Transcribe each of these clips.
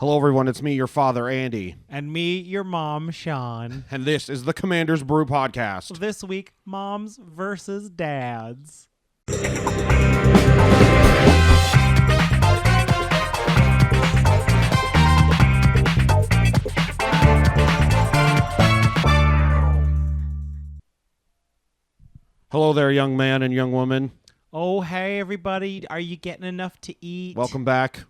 Hello, everyone. It's me, your father, Andy. And me, your mom, Sean. And this is the Commander's Brew Podcast. This week, moms versus dads. Hello there, young man and young woman. Oh, hey, everybody. Are you getting enough to eat? Welcome back.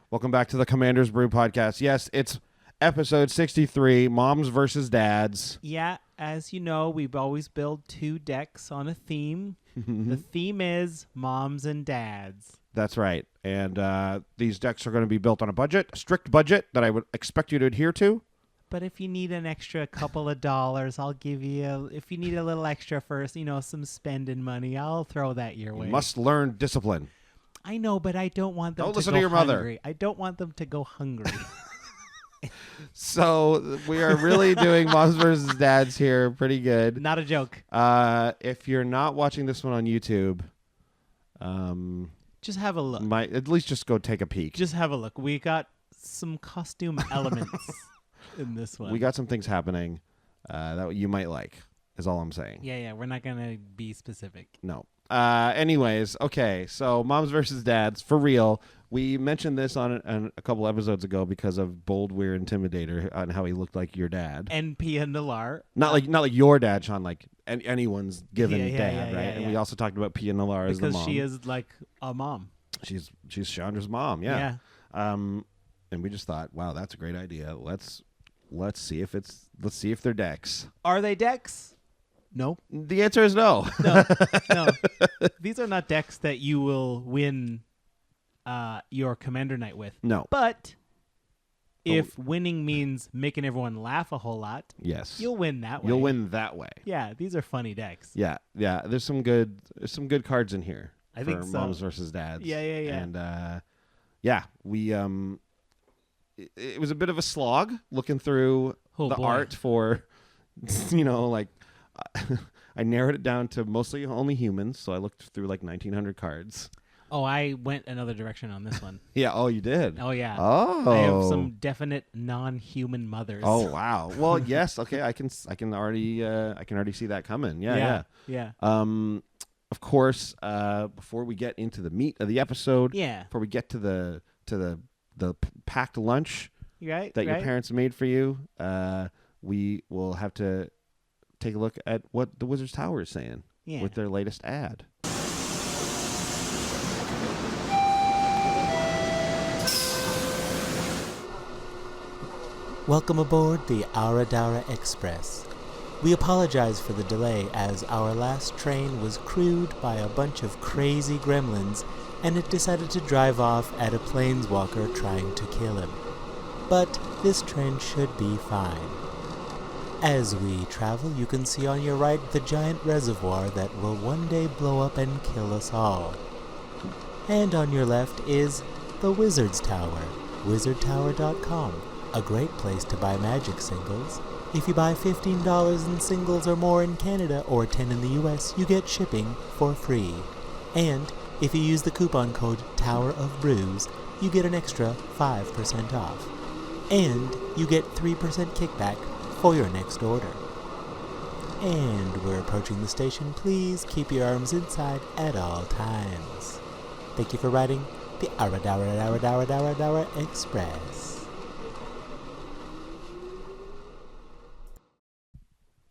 Welcome back to the Commander's Brew Podcast. Yes, it's episode 63, Moms versus Dads. Yeah, as you know, we've always built two decks on a theme. The theme is moms and dads. That's right. And these decks are going to be built on a strict budget that I would expect you to adhere to. But if you need an extra couple of dollars, I'll give you, if you need a little extra for, some spending money, I'll throw that your way. You must learn discipline. I know, but I don't want them Don't to listen go to your hungry. mother. I don't want them to go hungry. So we are really doing Moms versus Dads here. Pretty good. Not a joke. If you're not watching this one on YouTube, Just have a look. at least just go take a peek. Just have a look. We got some costume elements in this one. We got some things happening that you might like, is all I'm saying. Yeah. We're not going to be specific. No. Anyways, okay. So Moms versus Dads, for real. We mentioned this on a couple episodes ago because of Bold Weird Intimidator and how he looked like your dad. NP and Alara. Not like your dad, Sean. Like anyone's given Yeah, dad, right? And we also talked about Pia Nalar as the mom. Because she is like a mom. She's Chandra's mom. Yeah. And we just thought, wow, that's a great idea. Let's see if they're decks. Are they decks? No. The answer is no. No. These are not decks that you will win your commander night with. No. But if winning means making everyone laugh a whole lot, Yes. you'll win that way. You'll win that way. Yeah, these are funny decks. Yeah. There's some good cards in here. I think so. Moms versus Dads. Yeah. And we it was a bit of a slog looking through art for I narrowed it down to mostly only humans, so I looked through like 1,900 cards. Oh, I went another direction on this one. Yeah. Oh, you did. Oh, yeah. Oh, I have some definite non-human mothers. Oh, wow. Well, yes. Okay, I can already see that coming. Yeah. Of course, before we get into the meat of the episode, before we get to the packed lunch your parents made for you, we will have to take a look at what the Wizard's Tower is saying with their latest ad. Welcome aboard the Alara Express. We apologize for the delay as our last train was crewed by a bunch of crazy gremlins and it decided to drive off at a planeswalker trying to kill him. But this train should be fine. As we travel, you can see on your right the giant reservoir that will one day blow up and kill us all. And on your left is the Wizard's Tower, wizardtower.com, a great place to buy Magic singles. If you buy $15 in singles or more in Canada or 10 in the US, you get shipping for free. And if you use the coupon code Tower of Brews, you get an extra 5% off. And you get 3% kickback for your next order. And we're approaching the station. Please keep your arms inside at all times. Thank you for riding the Alara Express.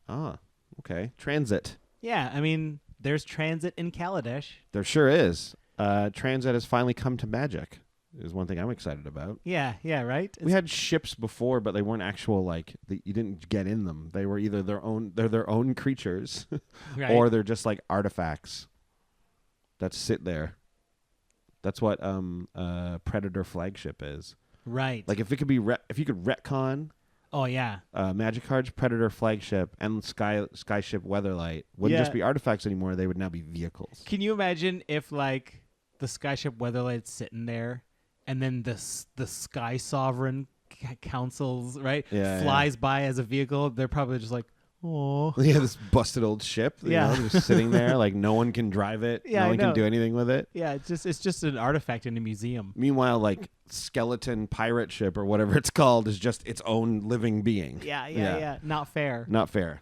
Ah, okay. Transit. Yeah, I mean, there's transit in Kaladesh. There sure is. Transit has finally come to Magic. Is one thing I'm excited about. Yeah, right? We had ships before, but they weren't actual, you didn't get in them. They were either their own creatures, right. Or they're just like artifacts that sit there. That's what Predator flagship is. Right. Like if you could retcon. Oh yeah. Magic cards, Predator flagship, and Skyship Weatherlight wouldn't just be artifacts anymore. They would now be vehicles. Can you imagine if the Skyship Weatherlight's sitting there? And then the Sky Sovereign councils, right, flies by as a vehicle. They're probably just like, Oh. Yeah, this busted old ship. You know, just sitting there, like no one can drive it. Yeah, no one can do anything with it. Yeah, it's just an artifact in a museum. Meanwhile, like skeleton pirate ship or whatever it's called is just its own living being. Yeah. Not fair. Not fair.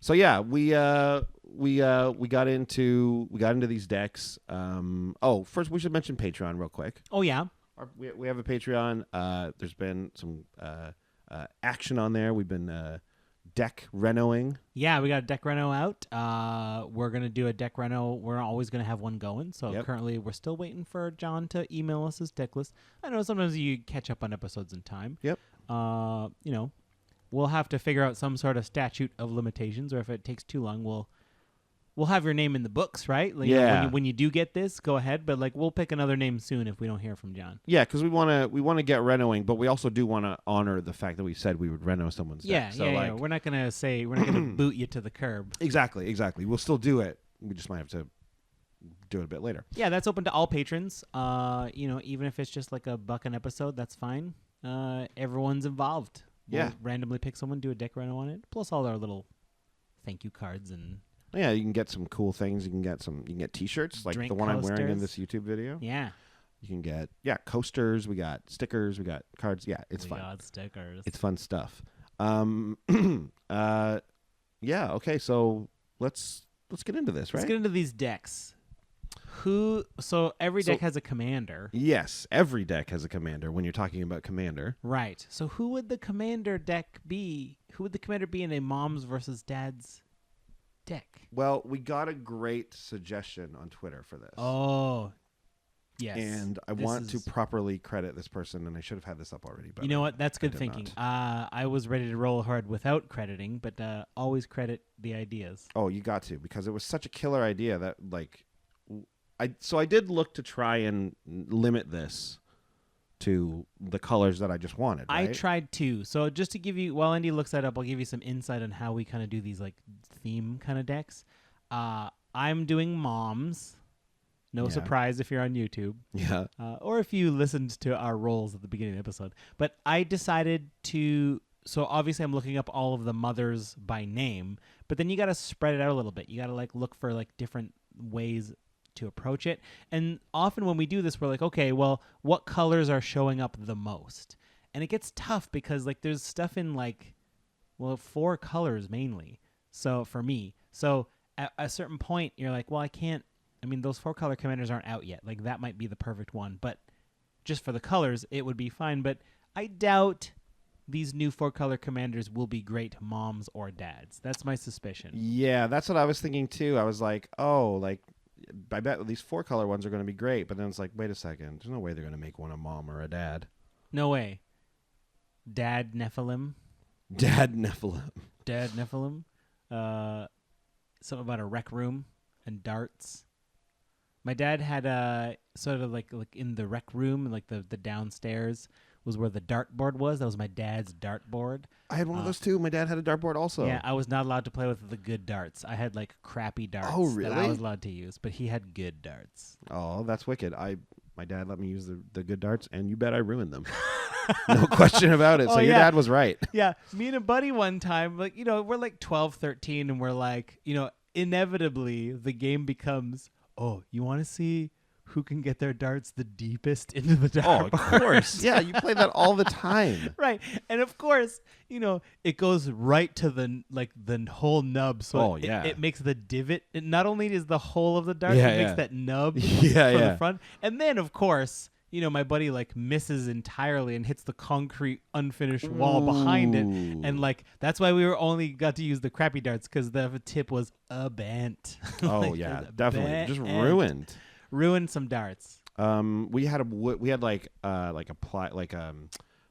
So yeah, we got into these decks. First we should mention Patreon real quick. Oh yeah. We have a Patreon. There's been some action on there. We've been deck renoing. Yeah, we got a deck reno out. We're going to do a deck reno. We're always going to have one going. So currently we're still waiting for John to email us his deck list. I know sometimes you catch up on episodes in time. Yep. We'll have to figure out some sort of statute of limitations, or if it takes too long, we'll have your name in the books, right? Like, when you do get this, go ahead. But like, we'll pick another name soon if we don't hear from John. Yeah, because we want to get renoing, but we also do want to honor the fact that we said we would reno someone's deck. Yeah. We're not gonna boot you to the curb. Exactly. We'll still do it. We just might have to do it a bit later. Yeah, that's open to all patrons. Even if it's just like $1 an episode, that's fine. Everyone's involved. We'll randomly pick someone, do a deck reno on it, plus all our little thank you cards and. Yeah, you can get some cool things. You can get T-shirts like the one coasters. I'm wearing in this YouTube video. Yeah. You can get coasters. We got stickers. We got cards. Yeah, it's fun. We got stickers. It's fun stuff. Okay. So let's get into this. Right. Let's get into these decks. Every deck has a commander. Yes, every deck has a commander when you're talking about commander. Right. So who would the commander deck be? Who would the commander be in a moms versus dads deck? Well, we got a great suggestion on Twitter for this. Oh, yes. And I want to properly credit this person, and I should have had this up already. But you know what? That's good thinking. I was ready to roll hard without crediting, but always credit the ideas. Oh, you got to, because it was such a killer idea that I did look to try and limit this to the colors that I just wanted. Right? I tried to. So just to give you, while Andy looks that up, I'll give you some insight on how we kind of do these like theme kind of decks. I'm doing moms. No surprise if you're on YouTube. Yeah. Or if you listened to our rolls at the beginning of the episode. But I decided to, so obviously I'm looking up all of the mothers by name, but then you got to spread it out a little bit. You got to like look for like different ways to approach it. And often when we do this, we're like, okay, well, what colors are showing up the most? And it gets tough because like there's stuff in like, well, 4 colors mainly. So for me, at a certain point, you're like, well, those 4 color commanders aren't out yet. Like that might be the perfect one, but just for the colors, it would be fine. But I doubt these new 4 color commanders will be great moms or dads. That's my suspicion. Yeah, that's what I was thinking too. I was like, I bet these 4 color ones are going to be great, but then it's like, wait a second. There's no way they're going to make one a mom or a dad. No way. Dad Nephilim. Something about a rec room and darts. My dad had a sort of like in the rec room, like the downstairs was where the dartboard was. That was my dad's dartboard. I had one of those too. My dad had a dartboard also. Yeah, I was not allowed to play with the good darts. I had like crappy darts that I was allowed to use, but he had good darts. Oh, that's wicked. My dad let me use the good darts, and you bet I ruined them. No question about it. So your dad was right. Yeah, me and a buddy one time, like, we're like 12, 13, and we're like, inevitably the game becomes, oh, you want to see who can get their darts the deepest into the dartboard? Oh, of course. Yeah, you play that all the time. Right. And of course, it goes right to the whole nub. So it makes the divot. It not only is the hole of the dart, it makes that nub from the front. And then, of course, my buddy like misses entirely and hits the concrete unfinished wall behind it. And like, that's why we only got to use the crappy darts, because the tip was bent. Oh, like, yeah, definitely. Bent. Just ruined. Ruined some darts. We had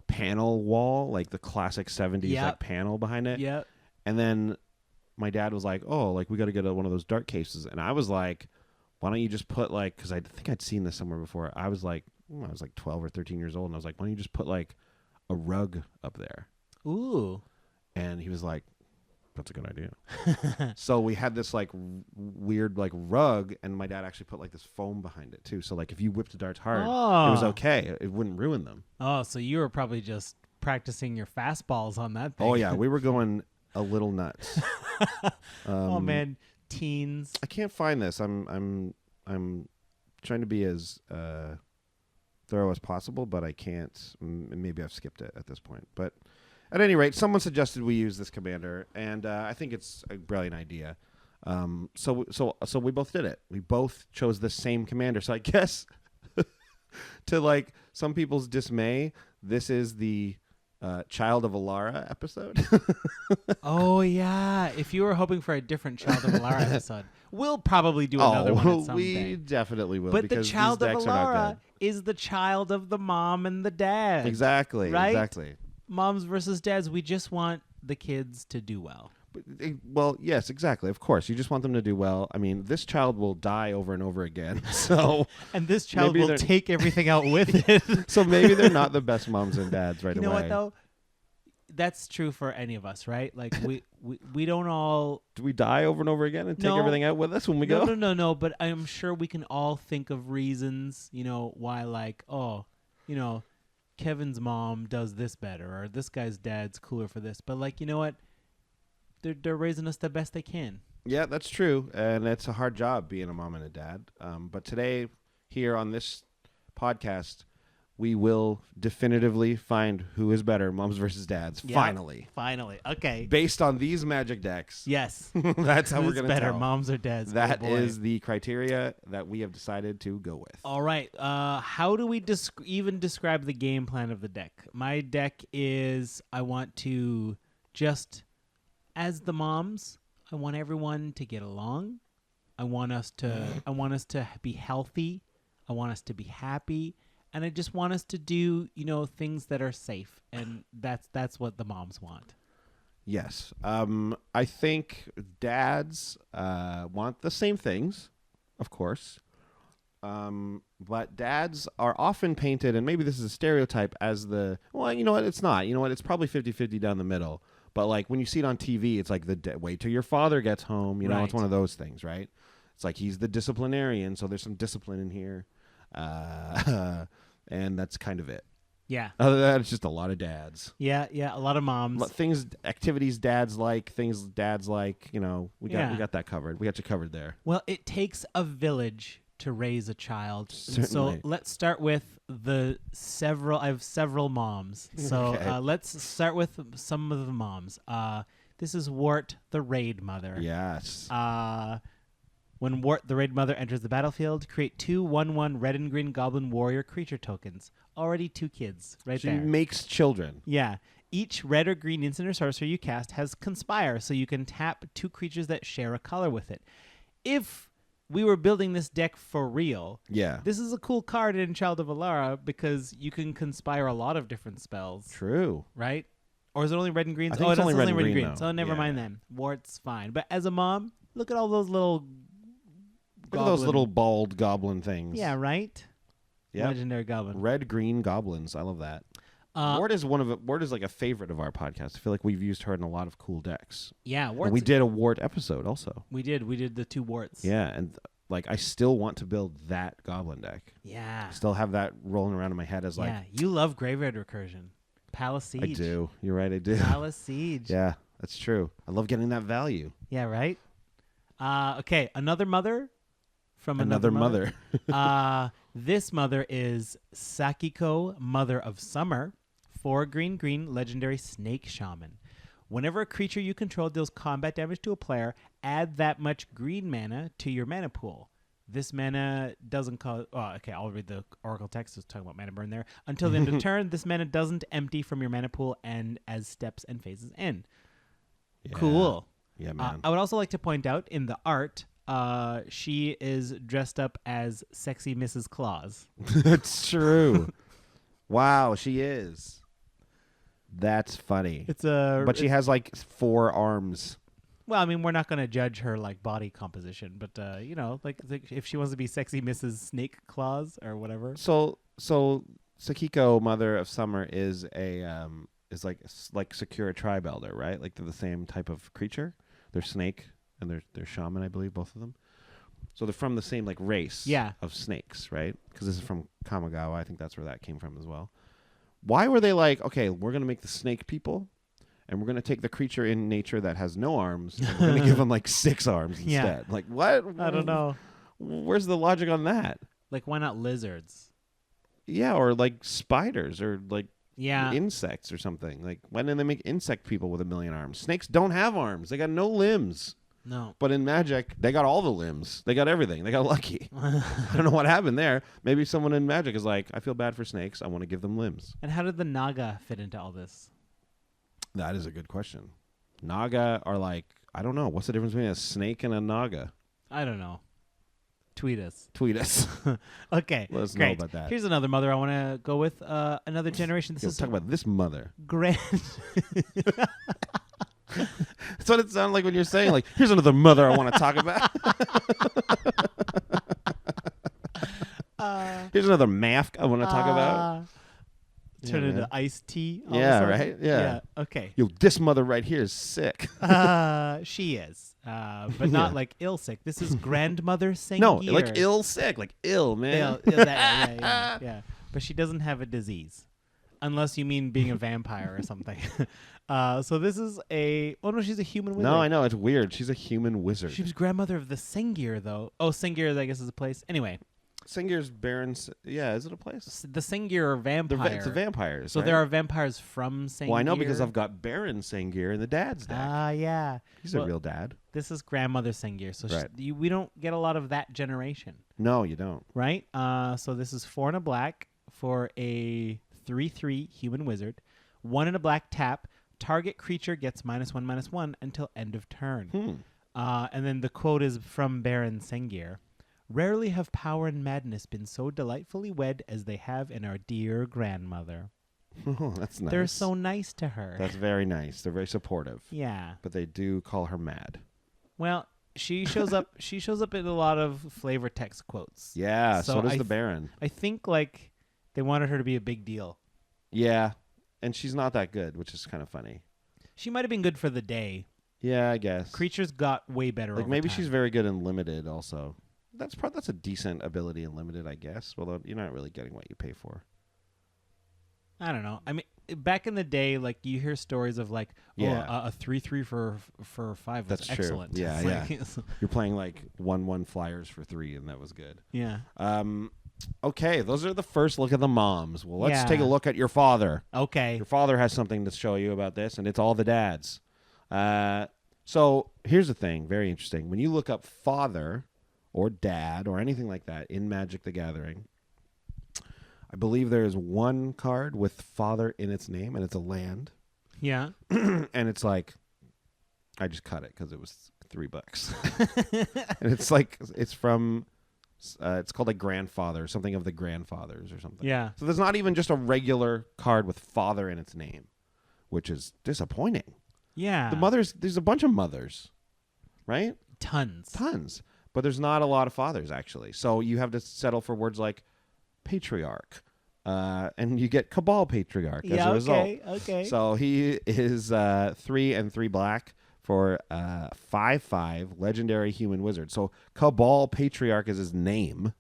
panel wall, like the classic 70s like panel behind it. Yeah. And then my dad was like, "Oh, like we got to get one of those dart cases." And I was like, "Why don't you just put like?" Because I think I'd seen this somewhere before. I was like 12 or 13 years old, and I was like, "Why don't you just put like a rug up there?" Ooh. And he was like, "That's a good idea." So we had this like weird like rug, and my dad actually put like this foam behind it too. So like if you whipped the darts hard, it was okay. It wouldn't ruin them. Oh, so you were probably just practicing your fastballs on that thing. Oh yeah, we were going a little nuts. Oh man, teens. I can't find this. I'm trying to be as thorough as possible, but I can't. Maybe I've skipped it at this point. But at any rate, someone suggested we use this commander, and I think it's a brilliant idea. So we both did it. We both chose the same commander. So I guess to like some people's dismay, this is the Child of Alara episode. Oh yeah, if you were hoping for a different Child of Alara episode, we'll probably do another one at some we day. definitely will. But the because Child these of decks are not Alara good. is the child of the mom and the dad. Exactly. Right? Exactly. Moms versus dads. We just want the kids to do well. Well, yes, exactly. Of course, you just want them to do well. I mean, this child will die over and over again. So, and this child maybe will take everything out with it. So maybe they're not the best moms and dads right away. You know what though? That's true for any of us, right? Like we don't all. Do we die over and over again and take everything out with us when we go? No. But I'm sure we can all think of reasons, why, like, Kevin's mom does this better, or this guy's dad's cooler for this. But like, you know what? They're raising us the best they can. Yeah, that's true, and it's a hard job being a mom and a dad. But today, here on this podcast, we will definitively find who is better, moms versus dads. Yep. Finally. Okay. Based on these magic decks. Yes. That's how we're going to better, tell. moms or dads? That is the criteria that we have decided to go with. All right. How do we even describe the game plan of the deck? My deck is I want to just, as the moms, I want everyone to get along. I want us to be healthy. I want us to be happy. And I just want us to do, things that are safe, and that's what the moms want. Yes. I think dads want the same things, of course. But dads are often painted, and maybe this is a stereotype, as you know what, it's not. You know what, it's probably 50-50 down the middle. But like when you see it on TV, it's like wait till your father gets home. Right. It's one of those things, right? It's like he's the disciplinarian, so there's some discipline in here. And that's kind of it. Yeah. Other than that, it's just a lot of dads. Yeah, a lot of moms. Activities dads like, things dads like, we got that covered. We got you covered there. Well, it takes a village to raise a child. Certainly. So let's start with I have several moms. So Okay. Let's start with some of the moms. This is Wart, the raid mother. Yes. When Wart, the raid mother, enters the battlefield, create 2 1/1 red and green goblin warrior creature tokens. Already 2 kids there. She makes children. Yeah. Each red or green instant or sorcery you cast has Conspire, so you can tap 2 creatures that share a color with it. If we were building this deck for real, this is a cool card in Child of Alara because you can Conspire a lot of different spells. True. Right? Or is it only red and greens? I think it's only red and green, though. So never mind then. Wart's fine. But as a mom, look at all those little... Look at those little bald goblin things. Yeah, right? Yep. Legendary goblin. Red, green goblins. I love that. Ward is like a favorite of our podcast. I feel like we've used her in a lot of cool decks. Yeah, and we did a Ward episode also. We did the 2 warts. Yeah, and like I still want to build that goblin deck. Yeah. I still have that rolling around in my head as like. Yeah, you love Graveyard Recursion. Palace Siege. I do. You're right, I do. Palace Siege. Yeah, that's true. I love getting that value. Yeah, right? Okay, another mother from another mother. This mother is Sakiko, Mother of Summer, 4 green legendary snake shaman. Whenever a creature you control deals combat damage to a player, add that much green mana to your mana pool. This mana doesn't cause... Oh, okay, I'll read the Oracle text. It's talking about mana burn there. Until the end of turn, this mana doesn't empty from your mana pool and as steps and phases end. Yeah. Cool. Yeah, man. I would also like to point out in the art... she is dressed up as sexy Mrs. Claus. That's true. Wow, she is. That's funny. But she has like 4 arms. Well, I mean, we're not going to judge her like body composition, but like if she wants to be sexy Mrs. Snake Claus or whatever. So Sakiko, Mother of Summer, is like Sakura Tribe Elder, right? Like they're the same type of creature. They're snake. And they're shaman, I believe, both of them. So they're from the same like race of snakes, right? Because this is from Kamigawa. I think that's where that came from as well. Why were they like, okay, we're going to make the snake people, and we're going to take the creature in nature that has no arms, and we're going to give him like 6 arms instead. Like, what? I don't know. Where's the logic on that? Like, why not lizards? Yeah, or like spiders, or like Yeah. insects or something. Like, why didn't they make insect people with 1,000,000 arms? Snakes don't have arms. They got no limbs. No. But in Magic, they got all the limbs. They got everything. They got lucky. I don't know what happened there. Maybe someone in Magic is like, I feel bad for snakes. I want to give them limbs. And how did the Naga fit into all this? That is a good question. Naga are like, I don't know. What's the difference between a snake and a Naga? I don't know. Tweet us. Tweet us. Okay. Let us great. know about that. Here's another mother I want to go with. Another generation. Let's talk about this mother. Grand. That's what it sounded like when you're saying, like, here's another mother I want to talk about. Here's another math I want to talk about. Turn into iced tea. Yeah, right? Yeah. Okay. Yo, this mother right here is sick. She is. But not like ill sick. This is grandmother Sengir. No, like ill sick. Like ill, man. Yeah. But she doesn't have a disease. Unless you mean being a vampire or something. So this is she's a human wizard. No, I know. It's weird. She's a human wizard. She was grandmother of the Sengir, though. Oh, Sengir, I guess, is a place. Anyway. Sengir's Barons. Yeah, is it a place? The Sengir are vampires. It's the vampires. So right? there are vampires from Sengir. Well, I know because I've got Baron Sengir in the dad's deck. Yeah. He's a real dad. This is grandmother Sengir. So right. We don't get a lot of that generation. No, you don't. Right? So this is 4 and a black for a 3/3 human wizard. 1 and a black tap. Target creature gets -1/-1 until end of turn. And then the quote is from Baron Sengir. Rarely have power and madness been so delightfully wed as they have in our dear grandmother. Oh, that's nice. They're so nice to her. That's very nice. They're very supportive. Yeah. But they do call her mad. Well, she shows up. She shows up in a lot of flavor text quotes. Yeah. So does the Baron. I think like they wanted her to be a big deal. Yeah, and she's not that good, which is kind of funny. She might have been good for the day. Yeah, I guess. Creatures got way better. Like over maybe time. she's very good in limited also. That's a decent ability in limited, I guess. Although you're not really getting what you pay for. I don't know. I mean, back in the day, like you hear stories of like, a 3/3 for 5 was That's excellent. True. Yeah, yeah. You're playing like 1/1 flyers for 3, and that was good. Yeah. Okay, those are the first look at the moms. Well, let's take a look at your father. Okay. Your father has something to show you about this, and it's all the dads. So here's the thing, very interesting. When you look up father or dad or anything like that in Magic the Gathering, I believe there is one card with father in its name, and it's a land. Yeah. And it's like, I just cut it because it was $3. And it's like, it's from, it's called like grandfather, something of the grandfathers or something. Yeah. So there's not even just a regular card with father in its name, which is disappointing. Yeah. The mothers, there's a bunch of mothers, right? Tons. But there's not a lot of fathers, actually. So you have to settle for words like patriarch. And you get Cabal Patriarch as a result. Okay. So he is 3 and 3 black for 5/5 legendary human wizard. So Cabal Patriarch is his name,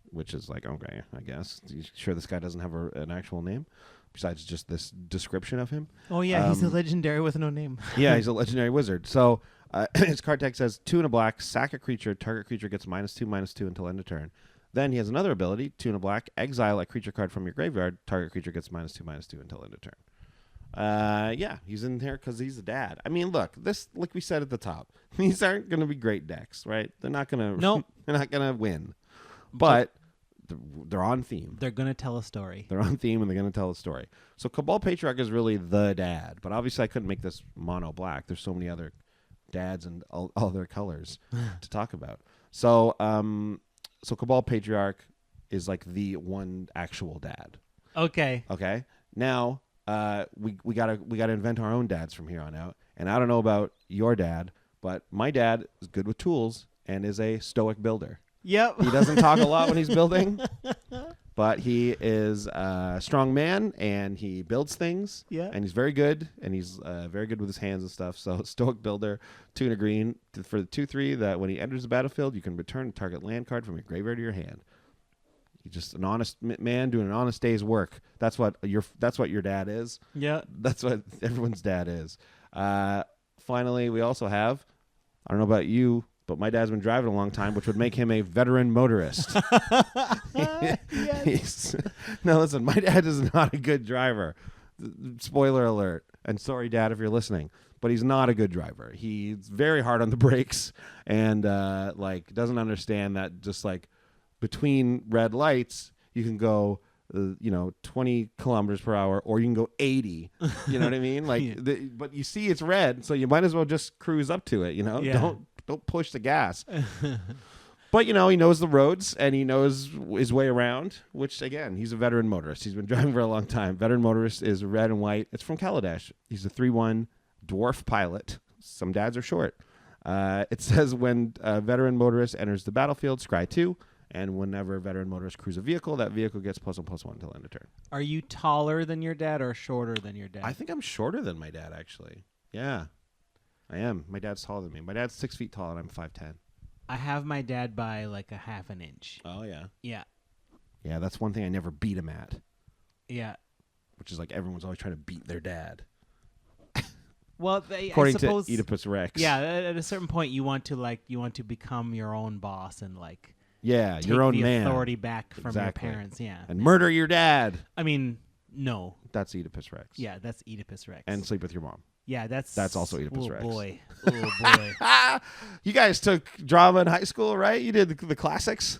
which is like, okay, I guess. You sure this guy doesn't have an actual name besides just this description of him? Oh, yeah, he's a legendary with no name. Yeah, he's a legendary wizard. So his card text says 2 and a black, sack a creature, target creature gets -2/-2 until end of turn. Then he has another ability, 2 and a black, exile a creature card from your graveyard, target creature gets -2/-2 until end of turn. Yeah, he's in here because he's a dad. I mean, look, this, like we said at the top, these aren't going to be great decks, right? They're not going to. Nope. They're not going to win, but they're on theme. They're going to tell a story. They're on theme and they're going to tell a story. So Cabal Patriarch is really the dad, but obviously I couldn't make this mono black. There's so many other dads and all other colors to talk about. So, so Cabal Patriarch is like the one actual dad. Okay. Now, we gotta invent our own dads from here on out. And I don't know about your dad, but my dad is good with tools and is a stoic builder. Yep. He doesn't talk a lot when he's building, but he is a strong man and he builds things. Yeah. And he's very good, and he's very good with his hands and stuff. So stoic builder, 2 and a green for the 2/3 that when he enters the battlefield, you can return a target land card from your graveyard to your hand. He's just an honest man doing an honest day's work. That's what your dad is. Yeah. That's what everyone's dad is. Finally, we also have, I don't know about you, but my dad's been driving a long time, which would make him a veteran motorist. No, listen, my dad is not a good driver. Spoiler alert. And sorry, Dad, if you're listening. But he's not a good driver. He's very hard on the brakes and doesn't understand that just like between red lights, you can go 20 kilometers per hour, or you can go 80. You know what I mean? But you see it's red, so you might as well just cruise up to it. Yeah. Don't push the gas. But he knows the roads and he knows his way around. Which again, he's a veteran motorist. He's been driving for a long time. Veteran motorist is red and white. It's from Kaladesh. He's a 3-1 dwarf pilot. Some dads are short. It says when a veteran motorist enters the battlefield, scry 2. And whenever a veteran motorist crews a vehicle, that vehicle gets +1/+1 until end of turn. Are you taller than your dad or shorter than your dad? I think I'm shorter than my dad, actually. Yeah, I am. My dad's taller than me. My dad's 6 feet tall, and I'm 5'10". I have my dad by like a half an inch. Oh, yeah. Yeah. Yeah, that's one thing I never beat him at. Yeah. Which is like everyone's always trying to beat their dad. Well, according I suppose, to Oedipus Rex. Yeah, at a certain point, you want to become your own boss and like. Yeah, take your own the man. authority back from Exactly. your parents. Yeah. And murder your dad. I mean, no. That's Oedipus Rex. Yeah, that's Oedipus Rex. And sleep with your mom. Yeah, that's also Oedipus Rex. Oh boy. Oh boy. You guys took drama in high school, right? You did the classics.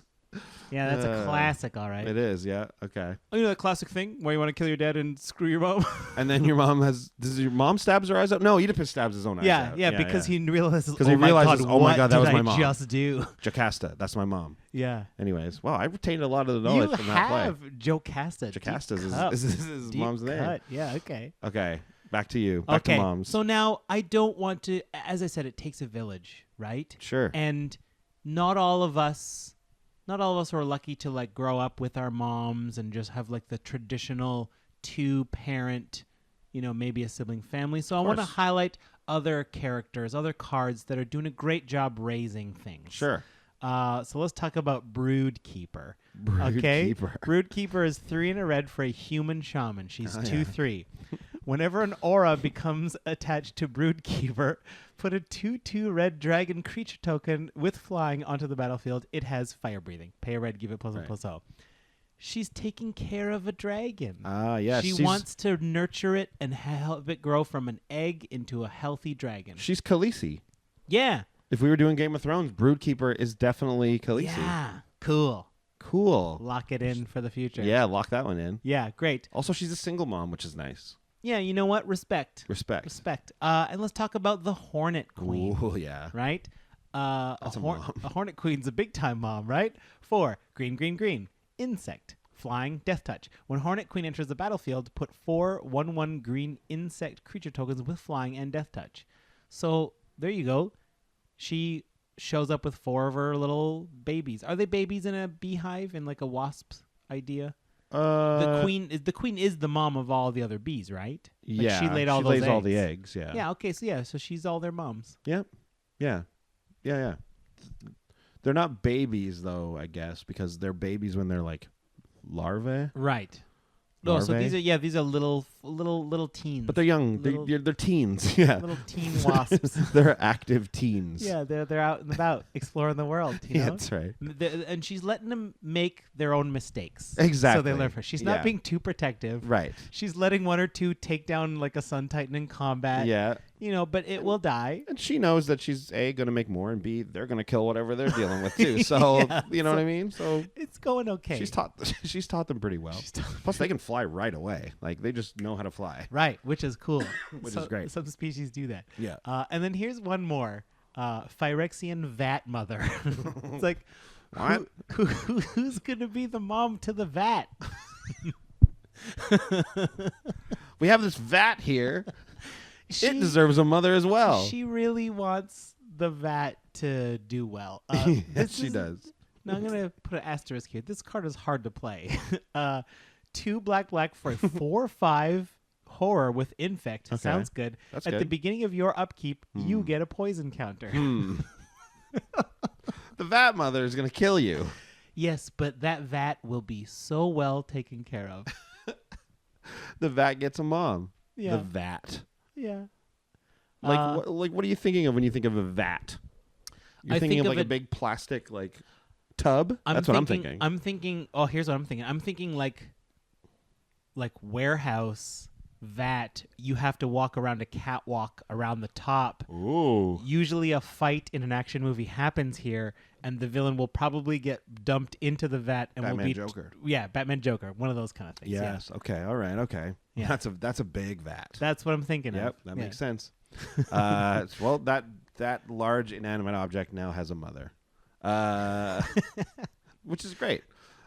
Yeah, that's a classic, all right. It is, yeah. Okay. Oh, you know that classic thing where you want to kill your dad and screw your mom? And then your mom does your mom stabs her eyes out? No, Oedipus stabs his own eyes out. Yeah, because he realizes, he realizes, oh my God, that was what my did mom. I just do? Jocasta, that's my mom. Yeah. Anyways, wow, I retained a lot of the knowledge from that play. You have Jocasta. Jocasta is his mom's name. Cut. Yeah, okay. Okay, back to you. Back to moms. So now I don't want to, as I said, it takes a village, right? Sure. And not all of us are lucky to like grow up with our moms and just have like the traditional 2-parent, maybe a sibling family. So I want to highlight other characters, other cards that are doing a great job raising things. Sure. So let's talk about Brewed Keeper. Brood Keeper. Brewed Keeper is 3 and a red for a human shaman. She's 2/3. Whenever an aura becomes attached to Brewed Keeper, put a 2/2 red dragon creature token with flying onto the battlefield. It has fire breathing. Pay a red, give it +1/+0. She's taking care of a dragon. Yes. She wants to nurture it and help it grow from an egg into a healthy dragon. She's Khaleesi. Yeah. If we were doing Game of Thrones, Brood Keeper is definitely Khaleesi. Yeah. Cool. Lock it in for the future. Yeah, lock that one in. Yeah, great. Also, she's a single mom, which is nice. Yeah, you know what? Respect. Respect. And let's talk about the Hornet Queen. Oh, yeah. Right? That's a mom. A Hornet Queen's a big-time mom, right? 4, green. Insect. Flying, death touch. When Hornet Queen enters the battlefield, put 4 1/1 green insect creature tokens with flying and death touch. So, there you go. She shows up with 4 of her little babies. Are they babies in a beehive, in like a wasp's idea? The queen is the mom of all the other bees, right? Like yeah, she laid all she those lays eggs. all the eggs. Yeah. Yeah. Okay. So she's all their moms. Yep. Yeah. They're not babies though, I guess, because they're babies when they're like larvae. Right. No, so these are little teens. But they're young. They're teens. Yeah. Little teen wasps. They're active teens. Yeah, they're out and about exploring the world. You know? Yeah, that's right. And she's letting them make their own mistakes. Exactly. So they learn from her. She's not being too protective. Right. She's letting 1 or 2 take down like a Sun Titan in combat. Yeah. But it will die. And she knows that she's A, going to make more, and B, they're going to kill whatever they're dealing with too. So, you know what I mean? So it's going okay. She's taught them pretty well. Plus, they can fly right away. Like, they just know how to fly. Right, which is cool. Which is great. Some species do that. Yeah. And then here's one more. Phyrexian Vat Mother. It's like, what? Who's going to be the mom to the vat? We have this vat here. It deserves a mother as well. She really wants the vat to do well. Yes, she does. Now I'm going to put an asterisk here. This card is hard to play. 2 black for a 4/5 horror with infect. Okay. Sounds good. That's At good. the beginning of your upkeep, you get a poison counter. The vat mother is going to kill you. Yes, but that vat will be so well taken care of. The vat gets a mom. Yeah. The vat. Yeah. What are you thinking of when you think of a vat? You're thinking of like a big plastic like tub? That's what I'm thinking. I'm thinking. Oh, here's what I'm thinking. I'm thinking like warehouse vat. You have to walk around a catwalk around the top. Ooh. Usually, a fight in an action movie happens here, and the villain will probably get dumped into the vat and Batman will be Joker. Batman Joker. One of those kind of things. Yes. Yeah. Okay. All right. Okay. Yeah. That's a big vat. That's what I'm thinking of. Yep. That makes sense. Well, that large inanimate object now has a mother, which is great.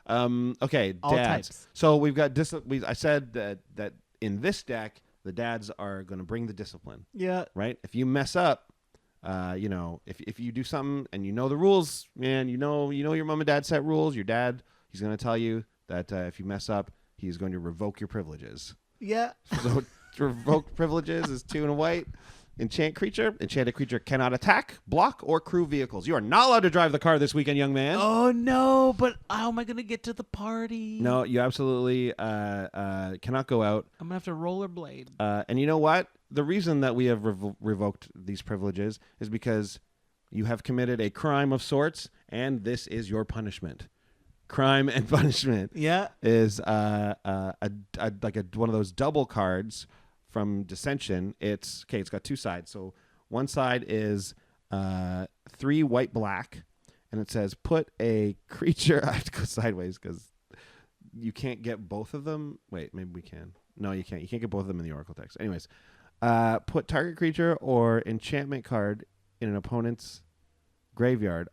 Okay, all dads. Types. So we've got I said that in this deck the dads are going to bring the discipline. Yeah. Right. If you mess up, if you do something and you know the rules, man, you know your mom and dad set rules. Your dad, he's going to tell you that if you mess up, he's going to revoke your privileges. Yeah. So to revoke privileges is 2 and a white. Enchanted creature cannot attack, block, or crew vehicles. You are not allowed to drive the car this weekend, young man. Oh, no, but how am I going to get to the party? No, you absolutely cannot go out. I'm going to have to rollerblade. And you know what? The reason that we have revoked these privileges is because you have committed a crime of sorts, and this is your punishment. Crime and punishment is one of those double cards from Dissension. It's got 2 sides. So one side is 3 white black, and it says put a creature. I have to go sideways because you can't get both of them. Wait, maybe we can. No, you can't. You can't get both of them in the Oracle text. Anyways, put target creature or enchantment card in an opponent's graveyard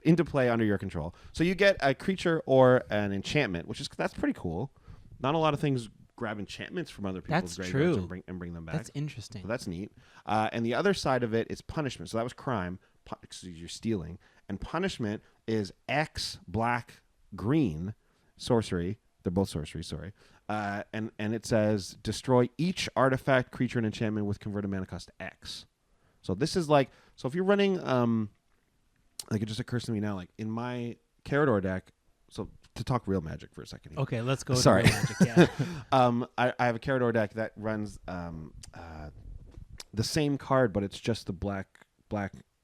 into play under your control. So you get a creature or an enchantment, that's pretty cool. Not a lot of things grab enchantments from other people's graveyards and bring them back. That's interesting. So that's neat. And the other side of it is punishment. So that was crime. You're stealing. And punishment is X black green sorcery. They're both sorcery, sorry. And it says destroy each artifact, creature, and enchantment with converted mana cost X. So this is like, so if you're running, like it just occurs to me now, like in my Carador deck, so to talk real Magic for a second here. Okay, let's go to real Magic, yeah. I have a Carador deck that runs the same card, but it's just the black,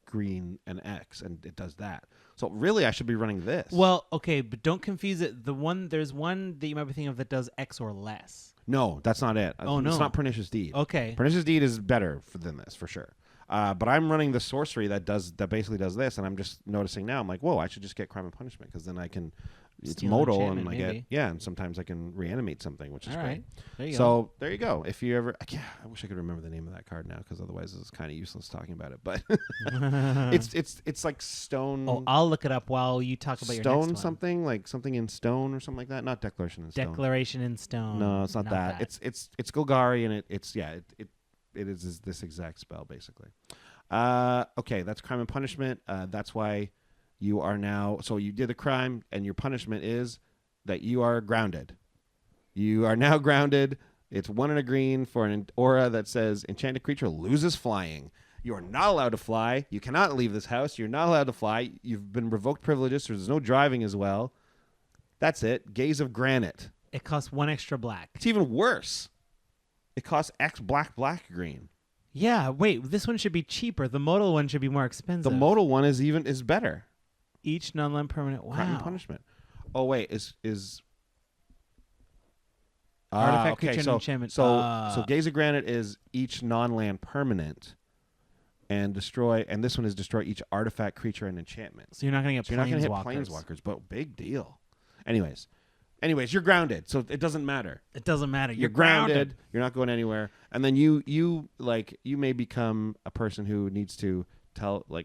green, and X, and it does that. So really, I should be running this. Well, okay, but don't confuse it. There's one that you might be thinking of that does X or less. No, that's not it. Oh, no. It's not Pernicious Deed. Okay. Pernicious Deed is better than this, for sure. But I'm running the sorcery that basically does this, and I'm just noticing now, I'm like, whoa, I should just get Crime and Punishment, because then I can, it's modal, and and sometimes I can reanimate something, which is great. There you go. So there you go. If you ever, I wish I could remember the name of that card now, because otherwise it's kind of useless talking about it. But it's like stone. Oh, I'll look it up while you talk about your next one. Something like something in stone or something like that. Not Declaration in Stone. Declaration in Stone. No, it's not that. It's Golgari, and it is this exact spell, basically. Okay, that's Crime and Punishment. That's why you are now... So you did a crime, and your punishment is that you are grounded. You are now grounded. It's 1 and a green for an aura that says enchanted creature loses flying. You are not allowed to fly. You cannot leave this house. You're not allowed to fly. You've been revoked privileges, so there's no driving as well. That's it. Gaze of Granite. It costs 1 extra black. It's even worse. It costs X black, green. Yeah, wait, this one should be cheaper. The modal one should be more expensive. The modal one is better. Each non-land permanent. Wow. Crime and Punishment. Oh wait, is artifact creature and enchantment. So Gaze of Granite is each non-land permanent, and destroy. And this one is destroy each artifact, creature, and enchantment. So you're not going to get. So you're not going to hit planeswalkers, but big deal. Anyways, you're grounded, so it doesn't matter. It doesn't matter. You're grounded. You're not going anywhere. And then you may become a person who needs to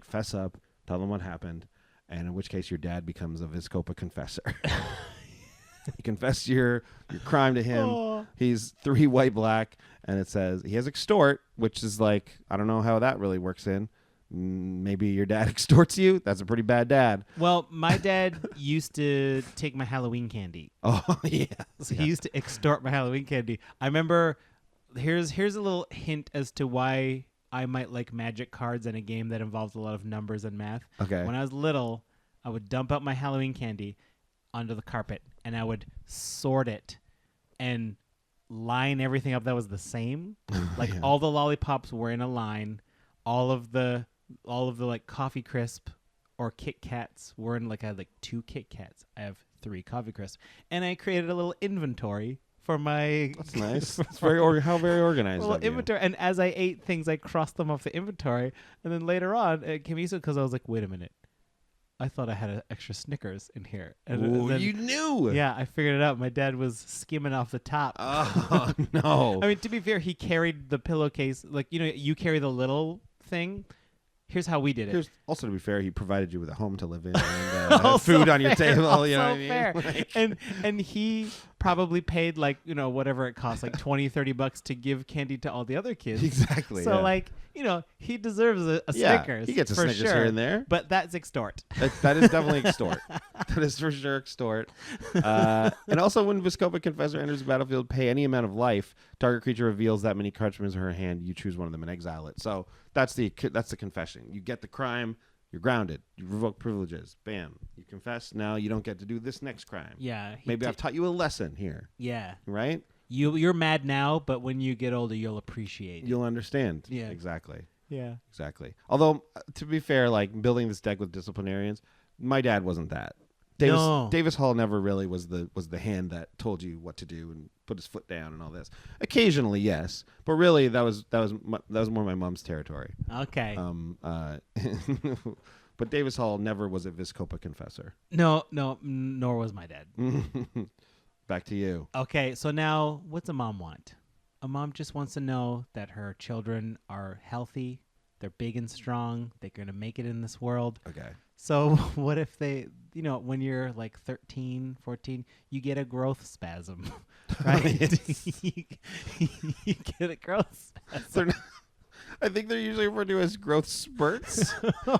fess up, tell them what happened, and in which case your dad becomes a Vizcopa confessor. You confess your crime to him. Oh. He's 3 white black, and it says he has extort, which is like, I don't know how that really works in. Maybe your dad extorts you. That's a pretty bad dad. Well, my dad used to take my Halloween candy. Oh, yeah. So he used to extort my Halloween candy. I remember, here's a little hint as to why I might like Magic cards in a game that involves a lot of numbers and math. Okay. When I was little, I would dump out my Halloween candy onto the carpet, and I would sort it and line everything up that was the same. Like all the lollipops were in a line. All of the like coffee crisp or Kit Kats were in like I had like 2 Kit Kats. I have 3 coffee crisp, and I created a little inventory for my. That's nice. That's very very organized. Well, inventory, and as I ate things, I crossed them off the inventory, and then later on it came easy because I was like, wait a minute, I thought I had an extra Snickers in here. And then, you knew? Yeah, I figured it out. My dad was skimming off the top. Oh no! I mean, to be fair, he carried the pillowcase like you carry the little thing. Here's how we did it. Also, to be fair, he provided you with a home to live in and food on your table. You know what I mean? Fair. Like, and he probably paid like whatever it costs, like $20-$30 to give candy to all the other kids. Exactly. So like he deserves a Snickers. He gets a Snickers sure, here and there. But that's extort. That is definitely extort. That is for sure extort. And also, when Viscopa Confessor enters the battlefield, pay any amount of life. Target creature reveals that many cartridges in her hand. You choose one of them and exile it. So that's the confession. You get the crime. You're grounded. You revoke privileges. Bam. You confess. Now you don't get to do this next crime. Yeah. Maybe I've taught you a lesson here. Yeah. Right? You're mad now, but when you get older, you'll appreciate it. You'll understand. Yeah. Exactly. Yeah. Exactly. Although, to be fair, like building this deck with disciplinarians, my dad wasn't that. Davis Hall never really was the hand that told you what to do and put his foot down and all this. Occasionally, yes, but really that was more my mom's territory. Okay. But Davis Hall never was a Viscopa confessor. No, nor was my dad. Back to you. Okay, so now what's a mom want? A mom just wants to know that her children are healthy, they're big and strong, they're going to make it in this world. Okay. So what if they, when you're like 13, 14, you get a growth spasm, right? you get a growth spasm. I think they're usually referred to as growth spurts,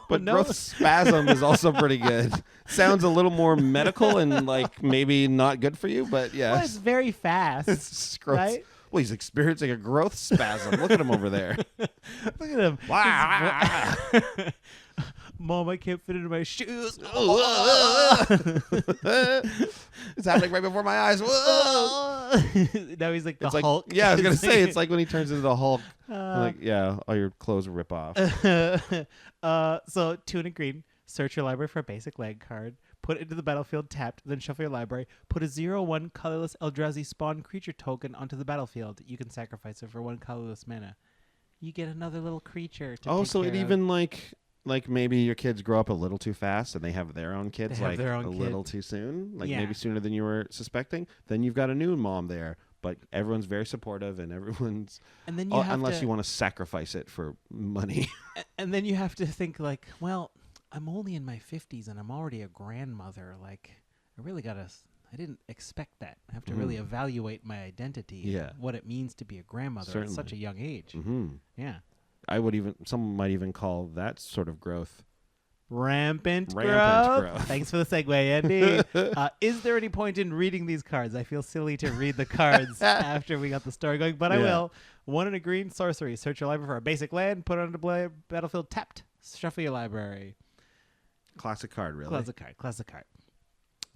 but growth spasm is also pretty good. Sounds a little more medical and like maybe not good for you, but yeah. Well, it's very fast. It's growth. Right? Well, he's experiencing a growth spasm. Look at him over there. Look at him. Wow. Mom, I can't fit into my shoes. It's happening right before my eyes. Now he's like the Hulk. Yeah, I was going to say, it's like when he turns into the Hulk. All your clothes rip off. So, 2 and a green. Search your library for a basic land card. Put it into the battlefield tapped. Then shuffle your library. Put a 0/1 colorless Eldrazi spawn creature token onto the battlefield. You can sacrifice it for 1 colorless mana. You get another little creature to take so care it of. even like maybe your kids grow up a little too fast and they have their own kids little too soon, maybe sooner than you were suspecting. Then you've got a new mom there, but everyone's very supportive and everyone's. And then unless you want to sacrifice it for money. And then you have to think like, well, I'm only in my 50s and I'm already a grandmother. Like, I didn't expect that. I have to really evaluate my identity and what it means to be a grandmother at such a young age. Mm-hmm. Yeah. Someone might even call that sort of growth rampant growth. Thanks for the segue, Andy. Is there any point in reading these cards? I feel silly to read the cards after we got the story going, but I will. 1 and a green sorcery. Search your library for a basic land. Put it on the battlefield tapped. Shuffle your library. Classic card, really. Classic card.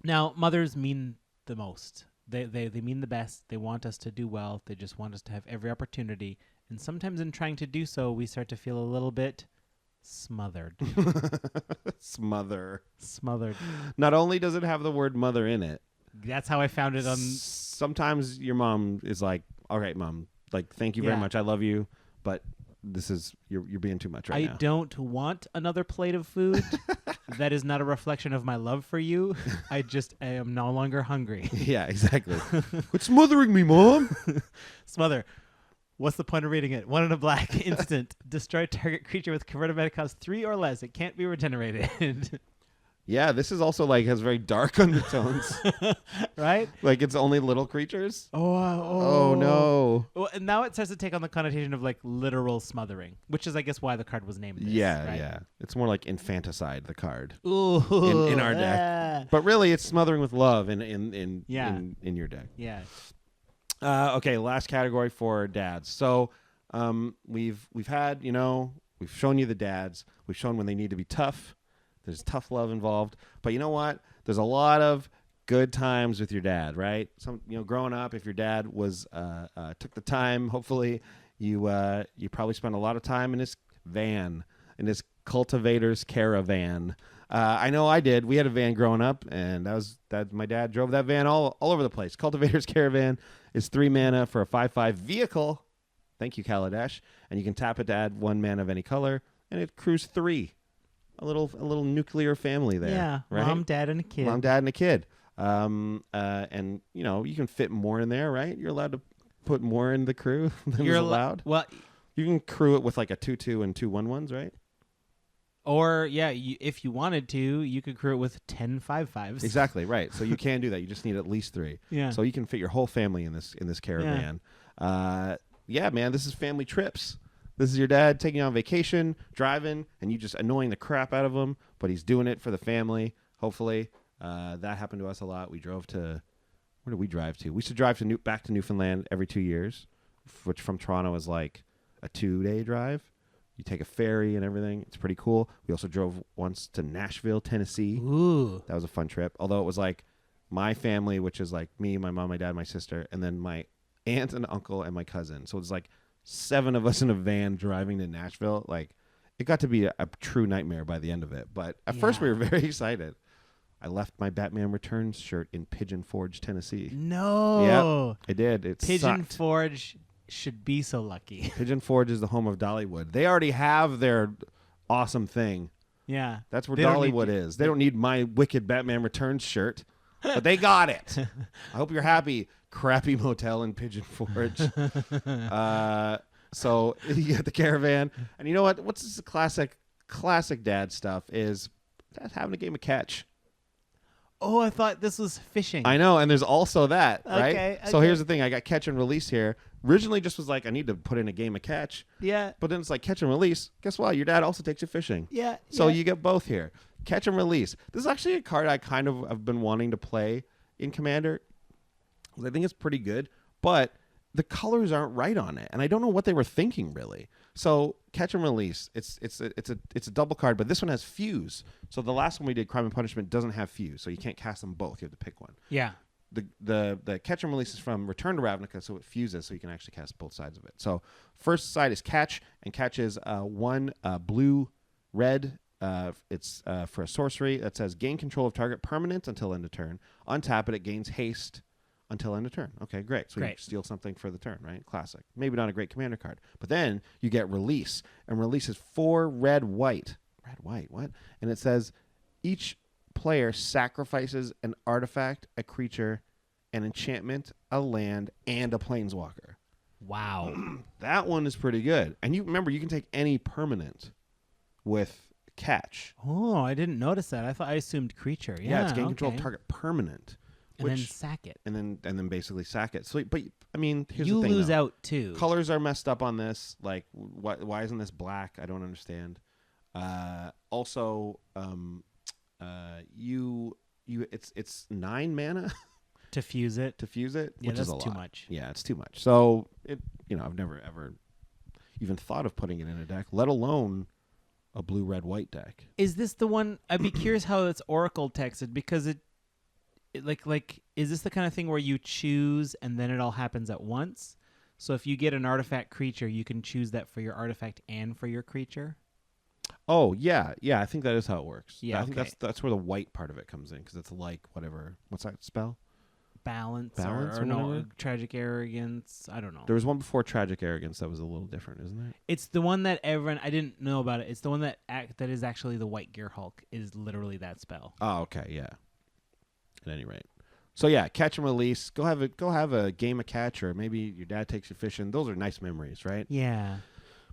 Now, mothers mean the most. They mean the best. They want us to do well. They just want us to have every opportunity. And sometimes in trying to do so, we start to feel a little bit smothered. Smothered. Not only does it have the word mother in it. That's how I found it on. Sometimes your mom is like, all right, mom, like, thank you very much. I love you. But this is, you're being too much right now. I don't want another plate of food. That is not a reflection of my love for you. I am no longer hungry. Yeah, exactly. Quit smothering me, Mom. Smother. What's the point of reading it? 1 and a black. Instant. Destroy target creature with converted mana cost 3 or less. It can't be regenerated. Yeah, this is also has very dark undertones. Right? Like it's only little creatures. Oh no. Well, and now it starts to take on the connotation of literal smothering, which is I guess why the card was named this. Yeah, right? yeah. It's more like infanticide, the card. Ooh, in our deck. But really it's smothering with love in your deck. Yeah. Okay, last category for dads. So we've had, we've shown you the dads. We've shown when they need to be tough. There's tough love involved. But you know what? There's a lot of good times with your dad, right? Growing up, if your dad was took the time, hopefully you probably spent a lot of time in his van, in his cultivator's caravan. I know I did. We had a van growing up, and my dad drove that van all over the place. Cultivator's caravan is 3 mana for a 5/5 vehicle. Thank you, Kaladesh. And you can tap it to add 1 mana of any color, and it accrues 3. A little nuclear family there. Yeah, right? Mom, dad, and a kid. Mom, dad, and a kid. And you can fit more in there, right? You're allowed to put more in the crew than is allowed. Well, you can crew it with like a 2/2 and 2 1/1s, right? Or if you wanted to, you could crew it with 10 5/5s. Exactly right. So you can do that. You just need at least 3. Yeah. So you can fit your whole family in this caravan. Yeah, man. This is family trips. This is your dad taking you on vacation, driving, and you just annoying the crap out of him, but he's doing it for the family. Hopefully, that happened to us a lot. We drove to where did we drive to? We used to drive to back to Newfoundland every 2 years, which from Toronto is like a 2-day drive. You take a ferry and everything. It's pretty cool. We also drove once to Nashville, Tennessee. Ooh. That was a fun trip. Although it was like my family, which is like me, my mom, my dad, my sister, and then my aunt and uncle and my cousin. So it's like 7 of us in a van driving to Nashville. Like it got to be a true nightmare by the end of it. But at first we were very excited. I left my Batman Returns shirt in Pigeon Forge, Tennessee. No. Yep, I did. It Pigeon sucked. Forge should be so lucky. Pigeon Forge is the home of Dollywood. They already have their awesome thing. Yeah. That's where Dollywood is. They don't need my wicked Batman Returns shirt, but they got it. I hope you're happy. Crappy motel in Pigeon Forge. So you get the caravan. And you know what? What's this classic dad stuff is having a game of catch. Oh, I thought this was fishing. I know, and there's also that, right? Okay. So here's the thing. I got catch and release here. Originally just was like, I need to put in a game of catch. Yeah. But then it's like catch and release. Guess what? Your dad also takes you fishing. Yeah. So you get both here. Catch and release. This is actually a card I kind of have been wanting to play in Commander. I think it's pretty good, but the colors aren't right on it, and I don't know what they were thinking really. So catch and release, it's a double card, but this one has fuse. So the last one we did, Crime and Punishment, doesn't have fuse, so you can't cast them both. You have to pick one. Yeah. The catch and release is from Return to Ravnica, so it fuses, so you can actually cast both sides of it. So first side is catch, and catch is 1 blue red. It's for a sorcery that says gain control of target permanent until end of turn. Untap it, it gains haste until end of turn. Okay, great. So you steal something for the turn, right? Classic. Maybe not a great commander card. But then you get release, and release is 4 red white. Red white, what? And it says each player sacrifices an artifact, a creature, an enchantment, a land, and a planeswalker. Wow. That one is pretty good. And you remember, you can take any permanent with catch. Oh, I didn't notice that. I assumed creature. Yeah, it's gain control of target permanent. And then sack it. And then basically sack it. So, but I mean, here's you the thing. You lose out too. Colors are messed up on this. Like, why isn't this black? I don't understand. Also, it's 9 mana to fuse it. Yeah, which is that's a too lot. much. Yeah, it's too much. So I've never ever even thought of putting it in a deck, let alone a blue, red, white deck. Is this the one? I'd be curious how it's Oracle texted, because it like is this the kind of thing where you choose and then it all happens at once? So if you get an artifact creature, you can choose that for your artifact and for your creature? Oh, yeah. I think that is how it works. Yeah, I think that's where the white part of it comes in, because it's like whatever. What's that spell? Balance or no, tragic arrogance. I don't know. There was one before tragic arrogance that was a little different, isn't it? It's the one that everyone, I didn't know about it. It's the one that is actually the White Gear Hulk, is literally that spell. Oh, okay, yeah. At any rate. So yeah, catch and release. Go have a game of catch, or maybe your dad takes you fishing. Those are nice memories, right? Yeah.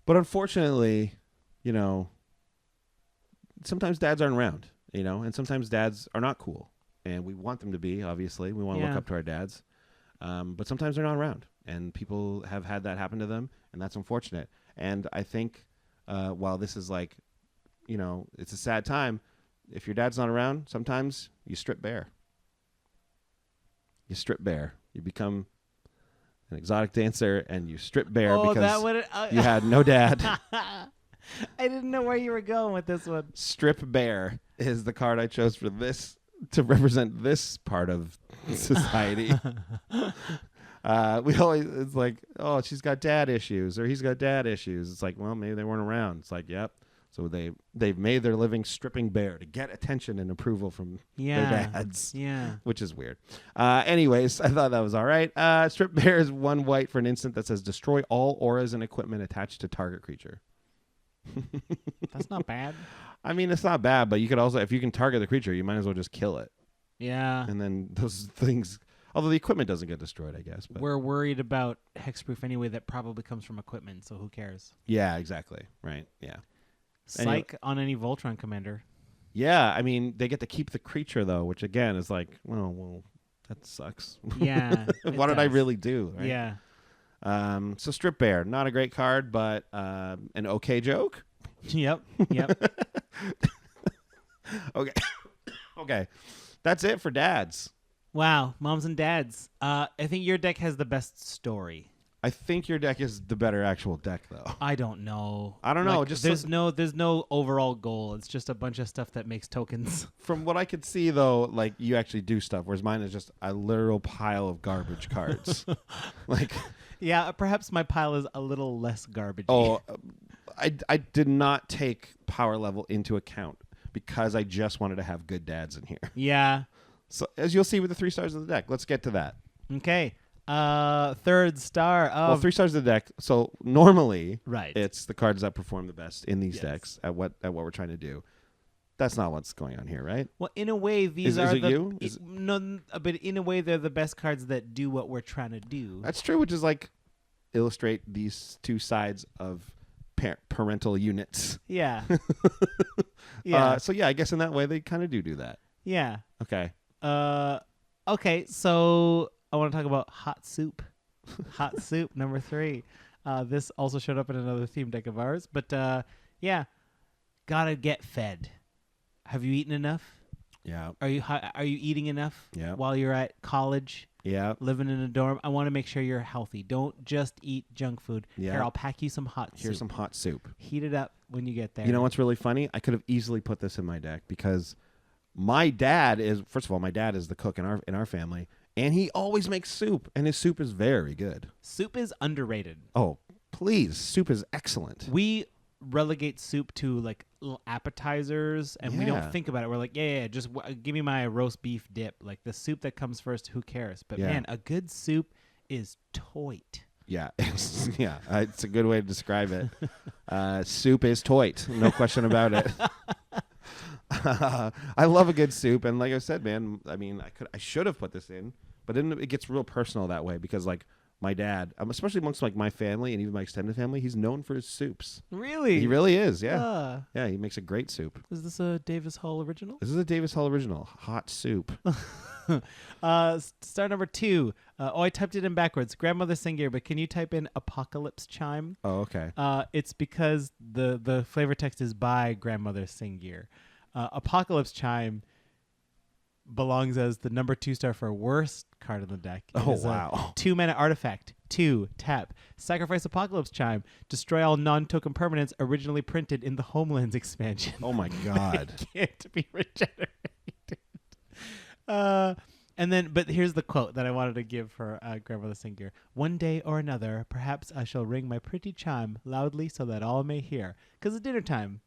But unfortunately, sometimes dads aren't around, and sometimes dads are not cool. And we want them to be, obviously. We want to look up to our dads. But sometimes they're not around. And people have had that happen to them, and that's unfortunate. And I think while this is like, it's a sad time, if your dad's not around, sometimes you strip bare. You become an exotic dancer, and you strip bare because you had no dad. I didn't know where you were going with this one. Strip bear is the card I chose for this to represent this part of society. We always, it's like, oh, she's got dad issues or he's got dad issues. It's like, well, maybe they weren't around. It's like, yep. So they've made their living stripping bear to get attention and approval from their dads. Yeah. Which is weird. Anyways, I thought that was all right. Strip bear is 1 white for an instant that says destroy all auras and equipment attached to target creature. That's not bad. I mean, it's not bad, but you could also, if you can target the creature, you might as well just kill it. Yeah. And then those things, although the equipment doesn't get destroyed, I guess. But we're worried about hexproof anyway. That probably comes from equipment, so who cares? Yeah, exactly. Right. Yeah. Psych on any Voltron commander. Yeah, I mean, they get to keep the creature, though, which, again, is like, well, that sucks. Yeah. What did I really do? Right? Yeah. So Strip Bear, not a great card, but an okay joke. Yep. Okay. Okay. That's it for dads. Wow. Moms and dads. I think your deck has the best story. I think your deck is the better actual deck, though. I don't know. I don't know. Like, Just there's no overall goal. It's just a bunch of stuff that makes tokens. From what I could see, though, like you actually do stuff, whereas mine is just a literal pile of garbage cards. Like, yeah, perhaps my pile is a little less garbage. Oh, I did not take power level into account because I just wanted to have good dads in here. Yeah. So as you'll see with the 3 stars of the deck, let's get to that. Okay. Third star of... Well, 3 stars of the deck. So normally, right, it's the cards that perform the best in these decks at what we're trying to do. That's not what's going on here, right? Well, in a way, these are it you? No, but in a way, they're the best cards that do what we're trying to do. That's true, which is like illustrate these two sides of parental units. Yeah. Yeah. So yeah, I guess in that way they kind of do that. Yeah. Okay. Okay. So I want to talk about hot soup. Hot soup number 3. This also showed up in another theme deck of ours, but yeah, gotta get fed. Have you eaten enough? Yeah. Are you eating enough? Yeah. While you're at college? Yeah. Living in a dorm? I want to make sure you're healthy. Don't just eat junk food. Yeah. Here, I'll pack you some hot soup. Here's some hot soup. Heat it up when you get there. You know what's really funny? I could have easily put this in my deck because my dad is, first of all, my dad is the cook in our family, and he always makes soup, and his soup is very good. Soup is underrated. Oh, please. Soup is excellent. We relegate soup to like little appetizers, and we don't think about it. We're like, yeah, just give me my roast beef dip. Like the soup that comes first, who cares? But man, a good soup is toit. Yeah, it's a good way to describe it. Soup is toit, no question about it. I love a good soup, and like I said, man, I mean, I should have put this in, but then it gets real personal that way because like my dad, especially amongst like my family and even my extended family, he's known for his soups. Really? He really is. Yeah. Yeah, he makes a great soup. Is this a Davis Hall original? This is a Davis Hall original. Hot soup. Star number 2. I typed it in backwards. Grandmother Singier, but can you type in Apocalypse Chime? Oh, okay. It's because the flavor text is by Grandmother Singier. Apocalypse Chime belongs as the number 2 star for worst card in the deck. It is wow. 2-mana artifact. 2, tap. Sacrifice Apocalypse Chime. Destroy all non-token permanents originally printed in the Homelands expansion. Oh my god. Can't be regenerated. But here's the quote that I wanted to give for Grandmother Singier. One day or another, perhaps I shall ring my pretty chime loudly so that all may hear. 'Cause it's dinner time.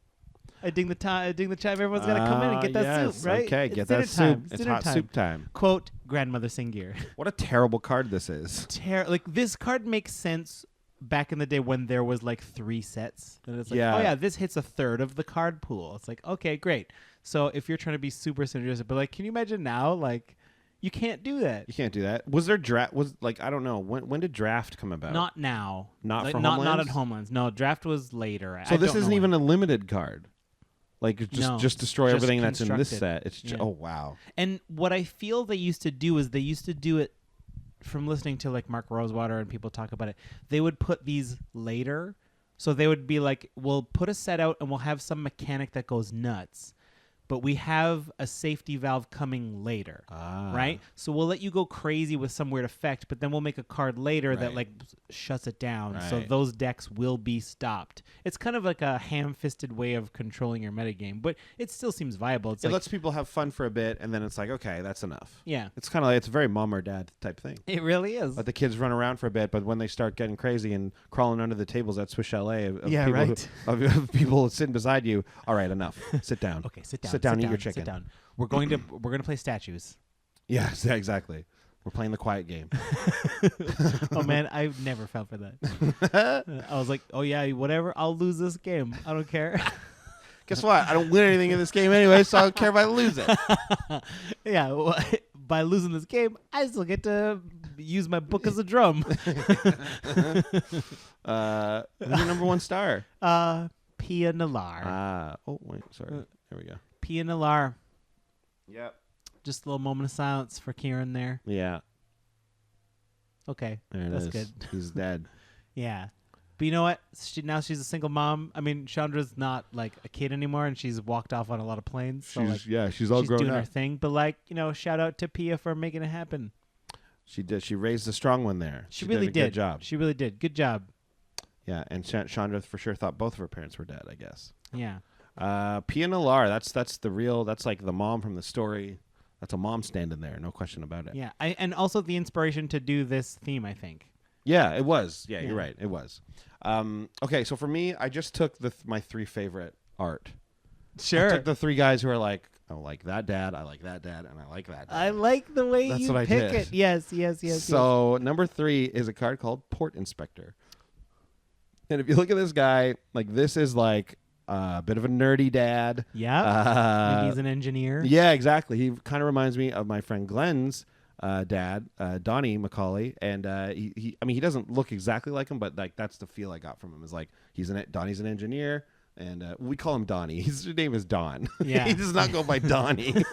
I ding the chime. Everyone's got to come in and get that soup, right? Okay, it's get that soup. It's hot soup time. Quote, Grandmother Singier. What a terrible card this is. Like, this card makes sense back in the day when there was, like, 3 sets. And it's like, oh, yeah, this hits a third of the card pool. It's like, okay, great. So if you're trying to be super synergistic, but, like, can you imagine now, like, you can't do that. You can't do that. Was there draft? I don't know. When did draft come about? Not now. Not like, for not Homelands? Not at Homelands. No, draft was later. So this isn't even a limited card. Like, just destroy everything that's in this set. It's oh, wow. And what I feel they used to do is they used to do it from listening to, like, Mark Rosewater and people talk about it. They would put these later. So they would be like, we'll put a set out and we'll have some mechanic that goes nuts. but we have a safety valve coming later, right? So we'll let you go crazy with some weird effect, but then we'll make a card later that like shuts it down. So those decks will be stopped. It's kind of like a ham-fisted way of controlling your metagame, but it still seems viable. It lets people have fun for a bit, and then it's like, okay, that's enough. Yeah. It's kind of like, it's a very mom or dad type thing. It really is. Let the kids run around for a bit, but when they start getting crazy and crawling under the tables at Swiss Chalet of people sitting beside you, all right, enough. Sit down. Okay, sit down. Sit down, eat your chicken. Sit down. We're going to play statues. Yes, exactly. We're playing the quiet game. Oh man, I've never fell for that. I was like, oh yeah, whatever. I'll lose this game. I don't care. Guess what? I don't win anything in this game anyway, so I don't care if I lose it. Yeah, well, by losing this game, I still get to use my book as a drum. Who's your number one star? Pia Nalar. Oh wait, sorry. There we go. Pia Nalar. Yep. Just a little moment of silence for Kieran there. Yeah. Okay, that's good. He's dead. Yeah. But you know what? Now she's a single mom. I mean, Chandra's not like a kid anymore, and she's walked off on a lot of planes. So she's all grown doing up. her thing. But like, shout out to Pia for making it happen. She did. She raised a strong one there. She really did. Good job. She really did. Good job. Yeah, and Chandra for sure thought both of her parents were dead, I guess. Yeah. Pia Nalar, that's the real. That's like the mom from the story. That's a mom standing there, no question about it. Yeah, and also the inspiration to do this theme, I think. Yeah, it was. Yeah, you're right. It was. Okay, so for me, I just took my three favorite art. Sure. I took the three guys who are like, I like that dad, I like that dad, and I like that dad. I like the way you pick it. Yes. So number 3 is a card called Port Inspector. And if you look at this guy, like this is like a bit of a nerdy dad. Yeah. Maybe he's an engineer. Yeah, exactly. He kind of reminds me of my friend Glenn's dad, Donnie McCauley, and he doesn't look exactly like him, but like that's the feel I got from him. Is like Donnie's an engineer, and we call him Donnie. His name is Don. Yeah, he does not go by Donnie. Do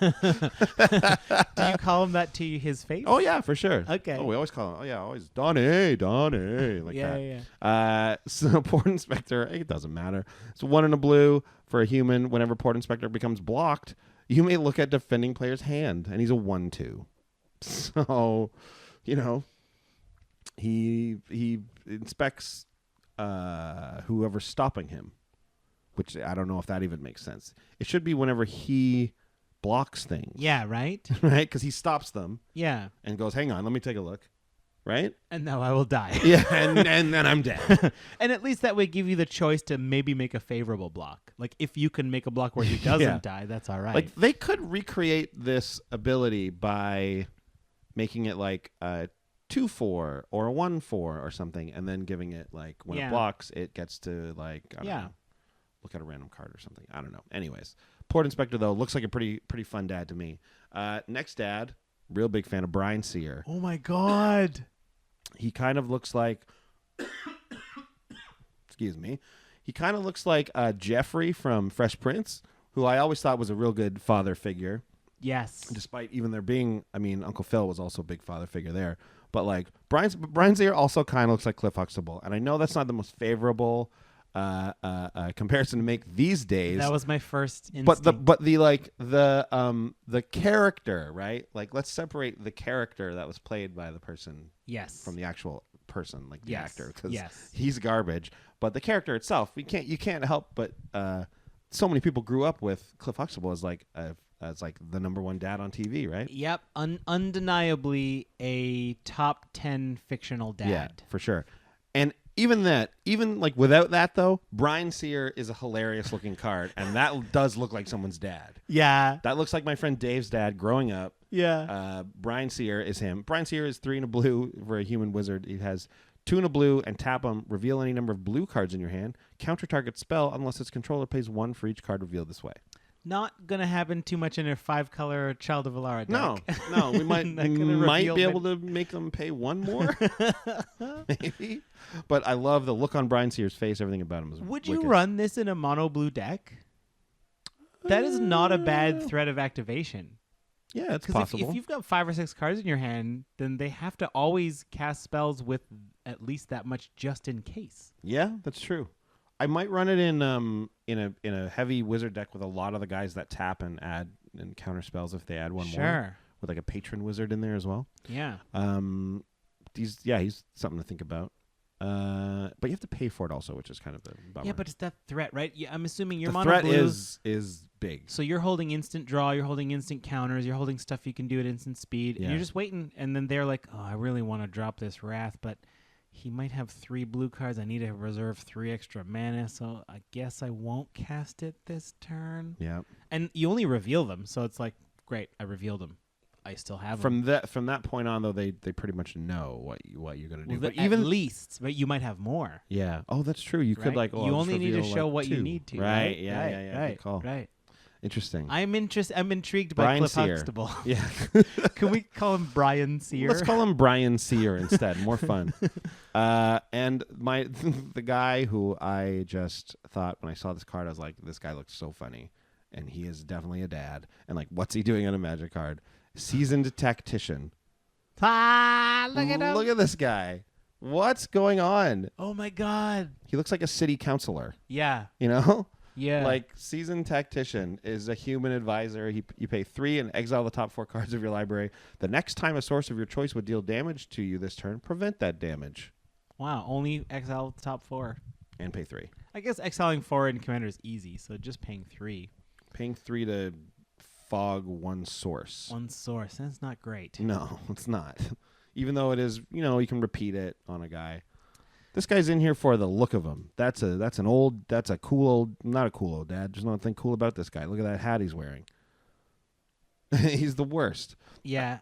you call him that to his face? Oh yeah, for sure. Okay. Oh, we always call him. Oh yeah, always Donnie, like yeah, that. Yeah. So Port Inspector, it doesn't matter. It's 1 in a blue for a human. Whenever Port Inspector becomes blocked, you may look at defending player's hand, and he's a 1/2. So, he inspects whoever's stopping him, which I don't know if that even makes sense. It should be whenever he blocks things. Yeah, right? Right? Because he stops them. Yeah. And goes, hang on, let me take a look. Right? And now I will die. Yeah, and then I'm dead. And at least that would give you the choice to maybe make a favorable block. Like, if you can make a block where he doesn't die, that's all right. Like, they could recreate this ability by making it like a 2/4 or a 1/4 or something, and then giving it like when it blocks, it gets to like I don't know, look at a random card or something. I don't know. Anyways, Port Inspector though looks like a pretty fun dad to me. Next dad, real big fan of Brian Sear. Oh my god, he kind of looks like. Excuse me. He kind of looks like Jeffrey from Fresh Prince, who I always thought was a real good father figure. Yes. Despite even there being, Uncle Phil was also a big father figure there. But like Brian Sear also kind of looks like Cliff Huxtable, and I know that's not the most favorable comparison to make these days. That was my first instinct. But the character, right? Like let's separate the character that was played by the person, from the actual person, like the actor, because he's garbage. But the character itself, you can't help but so many people grew up with Cliff Huxtable as like the number one dad on TV, right? Yep, undeniably a top 10 fictional dad. Yeah, for sure. And even like without that though, Brian Sear is a hilarious looking card, and that does look like someone's dad. Yeah, that looks like my friend Dave's dad growing up. Yeah, Brian Sear is him. Brian Sear is 3 in a blue for a human wizard. He has 2 in a blue, and tap them. Reveal any number of blue cards in your hand. Counter target spell unless its controller pays 1 for each card revealed this way. Not gonna happen too much in a 5-color Child of Alara deck. No, we might be able to make them pay 1 more, maybe. But I love the look on Brian Sear's face. Everything about him is. Would you run this in a mono blue deck? That is not a bad threat of activation. Yeah, it's possible. If you've got 5 or 6 cards in your hand, then they have to always cast spells with at least that much just in case. Yeah, that's true. I might run it in a heavy wizard deck with a lot of the guys that tap and add and counter spells if they add one more. With like a patron wizard in there as well. Yeah. He's something to think about. But you have to pay for it also, which is kind of a bummer. Yeah, but it's that threat, right? Yeah, I'm assuming your mono threat blue is big. So you're holding instant draw, you're holding instant counters, you're holding stuff you can do at instant speed, yeah. and you're just waiting. And then they're like, "Oh, I really want to drop this Wrath, but he might have 3 blue cards. I need to reserve 3 extra mana, so I guess I won't cast it this turn." Yeah. And you only reveal them, so it's like, great, I revealed them. I still have them. From that point on, though, they pretty much know what you're going to do. But even at least, but you might have more. Yeah. Oh, that's true. You could you only need to show what 2. you need to. Right. Right. Yeah. Right. Good call. Right. Interesting. I'm intrigued by Brian Cliff Sear. Huxtable. Yeah. Can we call him Brian Sear? Let's call him Brian Sear instead. More fun. And the guy who I just thought when I saw this card, I was like, this guy looks so funny, and he is definitely a dad. And like, what's he doing on a Magic card? Seasoned Tactician. Look at him. Look at this guy. What's going on? Oh my God. He looks like a city councilor. Yeah. You know? Yeah. Like, Seasoned Tactician is a human advisor. You pay 3 and exile the top 4 cards of your library. The next time a source of your choice would deal damage to you this turn, prevent that damage. Wow. Only exile the top 4. And pay 3. I guess exiling 4 in Commander is easy, so just paying 3. Paying 3 to fog 1 source. 1 source. That's not great. No, it's not. Even though it is, you can repeat it on a guy. This guy's in here for the look of him. That's a cool old, not a cool old dad. There's nothing cool about this guy. Look at that hat he's wearing. He's the worst. Yeah.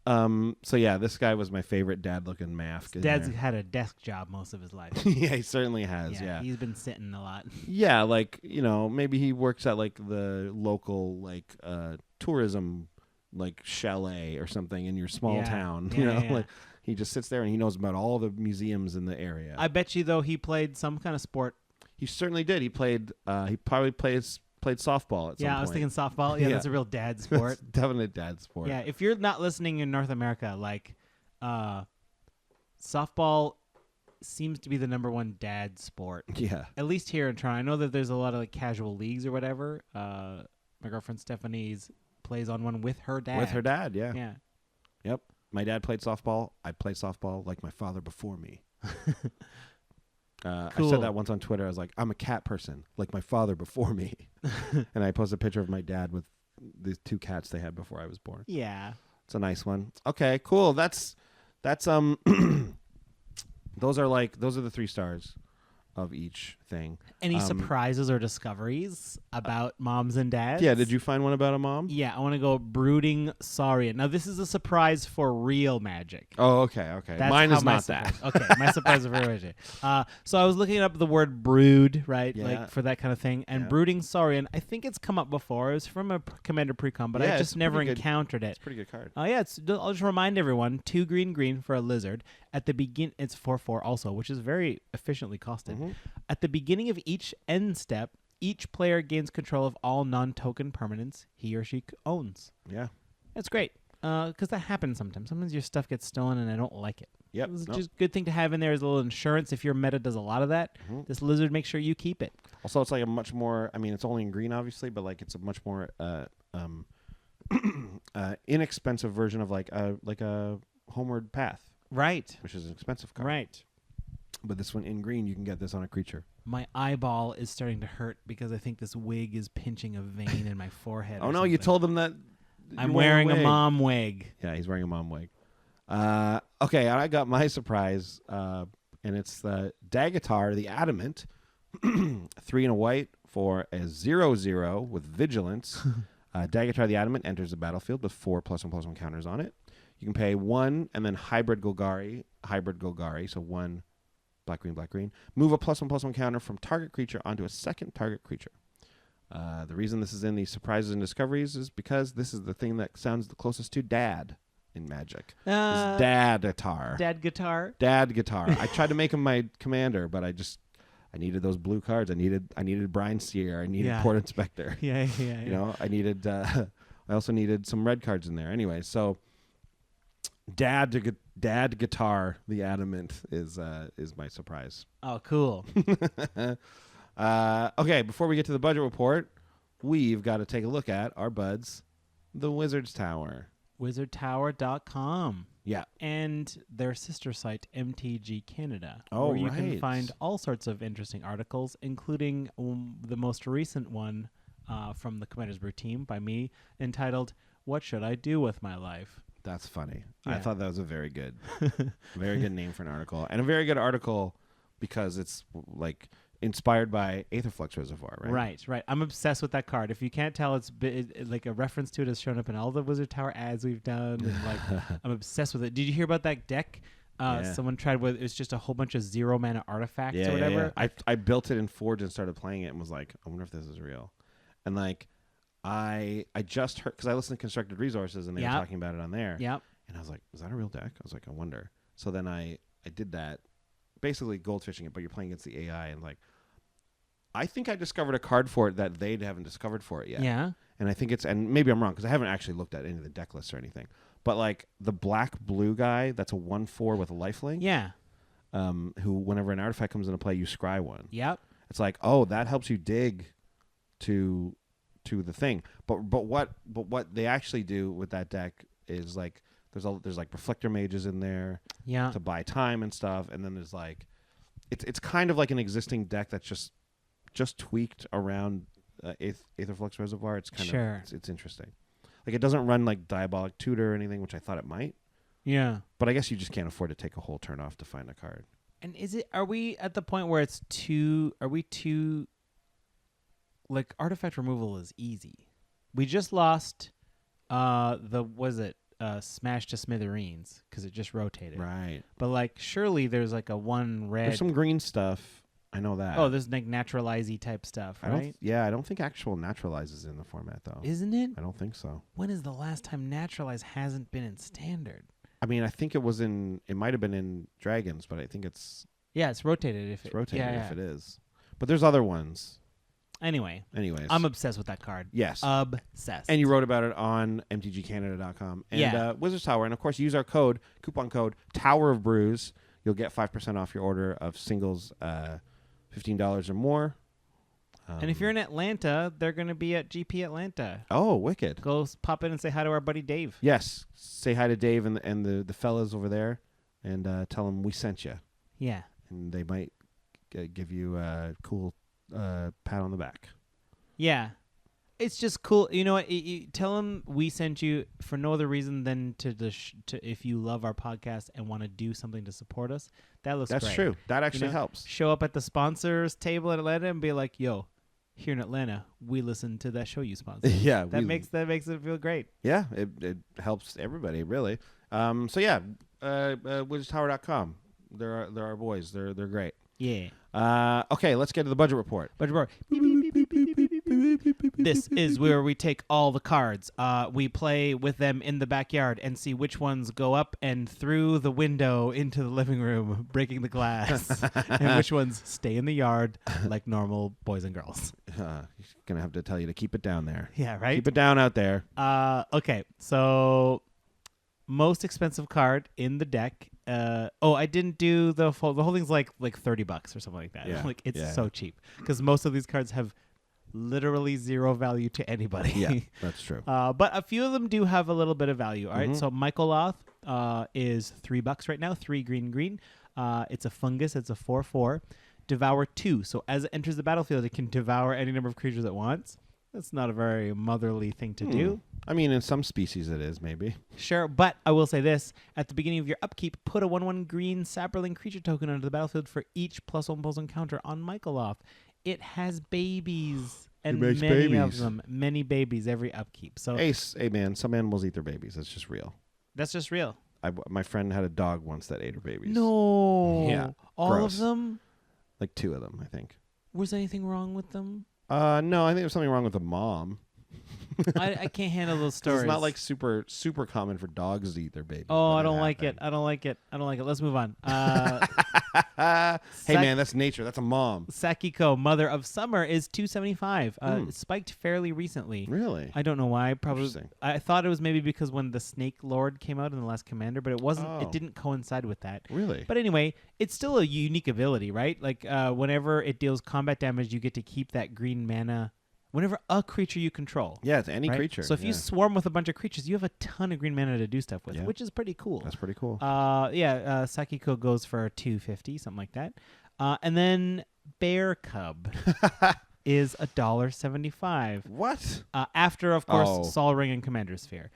So yeah, this guy was my favorite dad-looking mask. Dad's had a desk job most of his life. Yeah, he certainly has. Yeah, he's been sitting a lot. Yeah, like maybe he works at like the local like tourism like chalet or something in your small town. Like he just sits there and he knows about all the museums in the area. I bet you though he played some kind of sport. He certainly did. He played. He probably played softball at some point. I was thinking softball. Yeah, that's a real dad sport. Definitely a dad sport. Yeah, if you're not listening in North America, like softball seems to be the #1 dad sport. Yeah. At least here in Toronto. I know that there's a lot of like casual leagues or whatever. My girlfriend Stephanie's plays on one with her dad. With her dad, yeah. Yeah. Yep. My dad played softball. I played softball like my father before me. Cool. I said that once on Twitter. I was like, I'm a cat person, like my father before me. And I posted a picture of my dad with these 2 cats they had before I was born. Yeah. It's a nice one. Okay, cool. That's those are the 3 stars of each thing. Any surprises or discoveries about moms and dads? Yeah, did you find one about a mom? Yeah, I want to go brooding Saurian. Now, this is a surprise for real Magic. Oh, okay. That's mine is not that. Okay, my surprise for Magic. So I was looking up the word brewed, right, yeah. like for that kind of thing. And brooding Saurian, I think it's come up before. It was from a Commander Precon, but I just never encountered it. It's a pretty good card. I'll just remind everyone, 2 green for a lizard. At the begin, it's 4/4 also, which is very efficiently costed. Mm-hmm. At the beginning of each end step, each player gains control of all non-token permanents he or she owns. Yeah. That's great, because that happens sometimes. Sometimes your stuff gets stolen, and I don't like it. Yep. It's just a good thing to have in there as a little insurance. If your meta does a lot of that, this lizard makes sure you keep it. Also, it's like a much more, it's only in green, obviously, but like it's a much more inexpensive version of like a Homeward Path. Right. Which is an expensive card. Right. But this one in green, you can get this on a creature. My eyeball is starting to hurt because I think this wig is pinching a vein in my forehead. Oh, no, you told them that I'm wearing a mom wig. Yeah, he's wearing a mom wig. Okay, I got my surprise, and it's the Dagatar, the Adamant, 3 and a white for a 0/0 with Vigilance. Dagatar, the Adamant, enters the battlefield with 4 +1/+1 counters on it. You can pay 1 and then hybrid Golgari, so 1 black, green. Move a +1/+1 counter from target creature onto a second target creature. The reason this is in the surprises and discoveries is because this is the thing that sounds the closest to dad in Magic. Dad-atar. Dad guitar. Dad guitar. I tried to make him my commander, but I needed those blue cards. I needed Brian Sear. I needed Port Inspector. Yeah. I needed. I also needed some red cards in there. Anyway, so Dad guitar, the Adamant is my surprise. Oh, cool. Okay, before we get to the budget report, we've got to take a look at our buds, the Wizard's Tower. wizardtower.com. Yeah. And their sister site, MTG Canada. Oh, where you can find all sorts of interesting articles, including the most recent one from the Commander's Brew team by me, entitled, What Should I Do With My Life? That's funny. Yeah. I thought that was a very good name for an article. And a very good article because it's like inspired by Aetherflux Reservoir, right? Right. I'm obsessed with that card. If you can't tell, it's like a reference to it has shown up in all the Wizard Tower ads we've done. And like, I'm obsessed with it. Did you hear about that deck? Someone tried with, it was just a whole bunch of 0 mana artifacts or whatever. Yeah. I built it in Forge and started playing it and was like, I wonder if this is real. And like, I just heard, because I listened to Constructed Resources and they were talking about it on there. Yep. And I was like, is that a real deck? I was like, I wonder. So then I did that, basically goldfishing it, but you're playing against the AI and like, I think I discovered a card for it that they haven't discovered for it yet. Yeah. And I think it's, and maybe I'm wrong because I haven't actually looked at any of the deck lists or anything. But like the black-blue guy, that's a 1/4 with a lifelink. Yeah. Who, whenever an artifact comes into play, you scry one. Yep. It's like, oh, that helps you dig to the thing. But what they actually do with that deck is like there's like reflector mages in there. Yeah. To buy time and stuff, and then there's like it's kind of like an existing deck that's just tweaked around Aetherflux Reservoir. It's kind of it's interesting. Like it doesn't run like Diabolic Tutor or anything, which I thought it might. Yeah. But I guess you just can't afford to take a whole turn off to find a card. And are we at the point where it's too like artifact removal is easy? We just lost Smash to Smithereens because it just rotated. Right. But like surely there's like a one red. There's some green stuff. I know that. Oh, there's like naturalize-y type stuff, right? I don't think actual naturalize is in the format though. Isn't it? I don't think so. When is the last time naturalize hasn't been in standard? I mean, I think it might have been in Dragons, but I think it's rotated if it is. But there's other ones. Anyways, I'm obsessed with that card. Yes. Obsessed. And you wrote about it on mtgcanada.com. And Wizards Tower. And of course, use our coupon code Tower of Brews. You'll get 5% off your order of singles $15 or more. And if you're in Atlanta, they're going to be at GP Atlanta. Oh, wicked. Go pop in and say hi to our buddy Dave. Yes. Say hi to Dave and the fellas over there and tell them we sent you. Yeah. And they might give you a cool pat on the back. Yeah. It's just cool. You know what? You tell them we sent you for no other reason than to if you love our podcast and want to do something to support us. That's great. That's true. That actually helps. Show up at the sponsors table in Atlanta and be like, "Yo, here in Atlanta, we listen to that show you sponsor." Yeah, that makes it feel great. Yeah, it helps everybody really. Wizardstower.com. They're our boys. They're great. Yeah. Okay, let's get to the budget report. This is where we take all the cards. We play with them in the backyard and see which ones go up and through the window into the living room, breaking the glass, and which ones stay in the yard like normal boys and girls. Gonna have to tell you to keep it down there. Yeah, right? Keep it down out there. Okay, so most expensive card in the deck. I didn't do the whole thing's like $30 or something like that. Yeah. Like it's so cheap because most of these cards have literally zero value to anybody. Yeah, that's true. But a few of them do have a little bit of value. All right, so MacLeod is $3 right now. 3 green. It's a fungus. It's a 4/4. Devour 2. So as it enters the battlefield, it can devour any number of creatures at once. That's not a very motherly thing to do. I mean, in some species it is, maybe. Sure, but I will say this. At the beginning of your upkeep, put a 1/1 green Saproling creature token onto the battlefield for each +1/+1 encounter on MacLeod. It has babies, and many of them. Many babies every upkeep. So, hey, man, some animals eat their babies. That's just real. That's just real. My friend had a dog once that ate her babies. No. Yeah. All Gross. of them? Like 2 of them, I think. Was anything wrong with them? No, I think there's something wrong with the mom. I can't handle those stories. It's not like super common for dogs to eat their babies. Oh, I don't like it. Let's move on. Hey, man, that's nature. That's a mom. Sakiko, Mother of Summer, is $275. It spiked fairly recently. Really? I don't know why. Probably. I thought it was maybe because when the Snake Lord came out in The Last Commander, but it wasn't. It didn't coincide with that. Really? But anyway, it's still a unique ability, right? Like whenever it deals combat damage, you get to keep that green mana. Whenever a creature you control. Yeah, it's any creature. So if you swarm with a bunch of creatures, you have a ton of green mana to do stuff with, which is pretty cool. That's pretty cool. Sakiko goes for $250, something like that. And then Bear Cub is $1.75. What? After, of course, Sol Ring and Commander Sphere.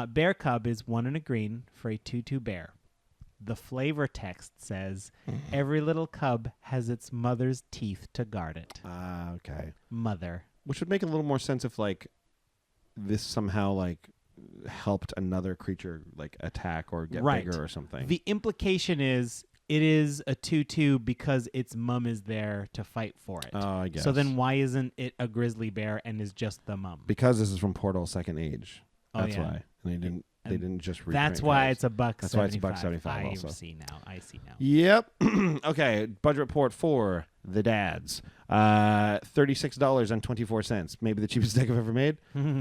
Bear Cub is 1 and a green for a 2/2 bear. The flavor text says, every little cub has its mother's teeth to guard it. Okay. Mother. Which would make a little more sense if, like, this somehow, like, helped another creature, like, attack or get bigger or something. The implication is it is a 2/2 because its mom is there to fight for it. Oh, I guess. So then why isn't it a grizzly bear and is just the mom? Because this is from Portal Second Age. That's why. And they didn't just reprint That's why it's $1.75. That's why it's $1.75 also. I see now. Yep. Okay, budget report for the dads. $36.24. Maybe the cheapest deck I've ever made.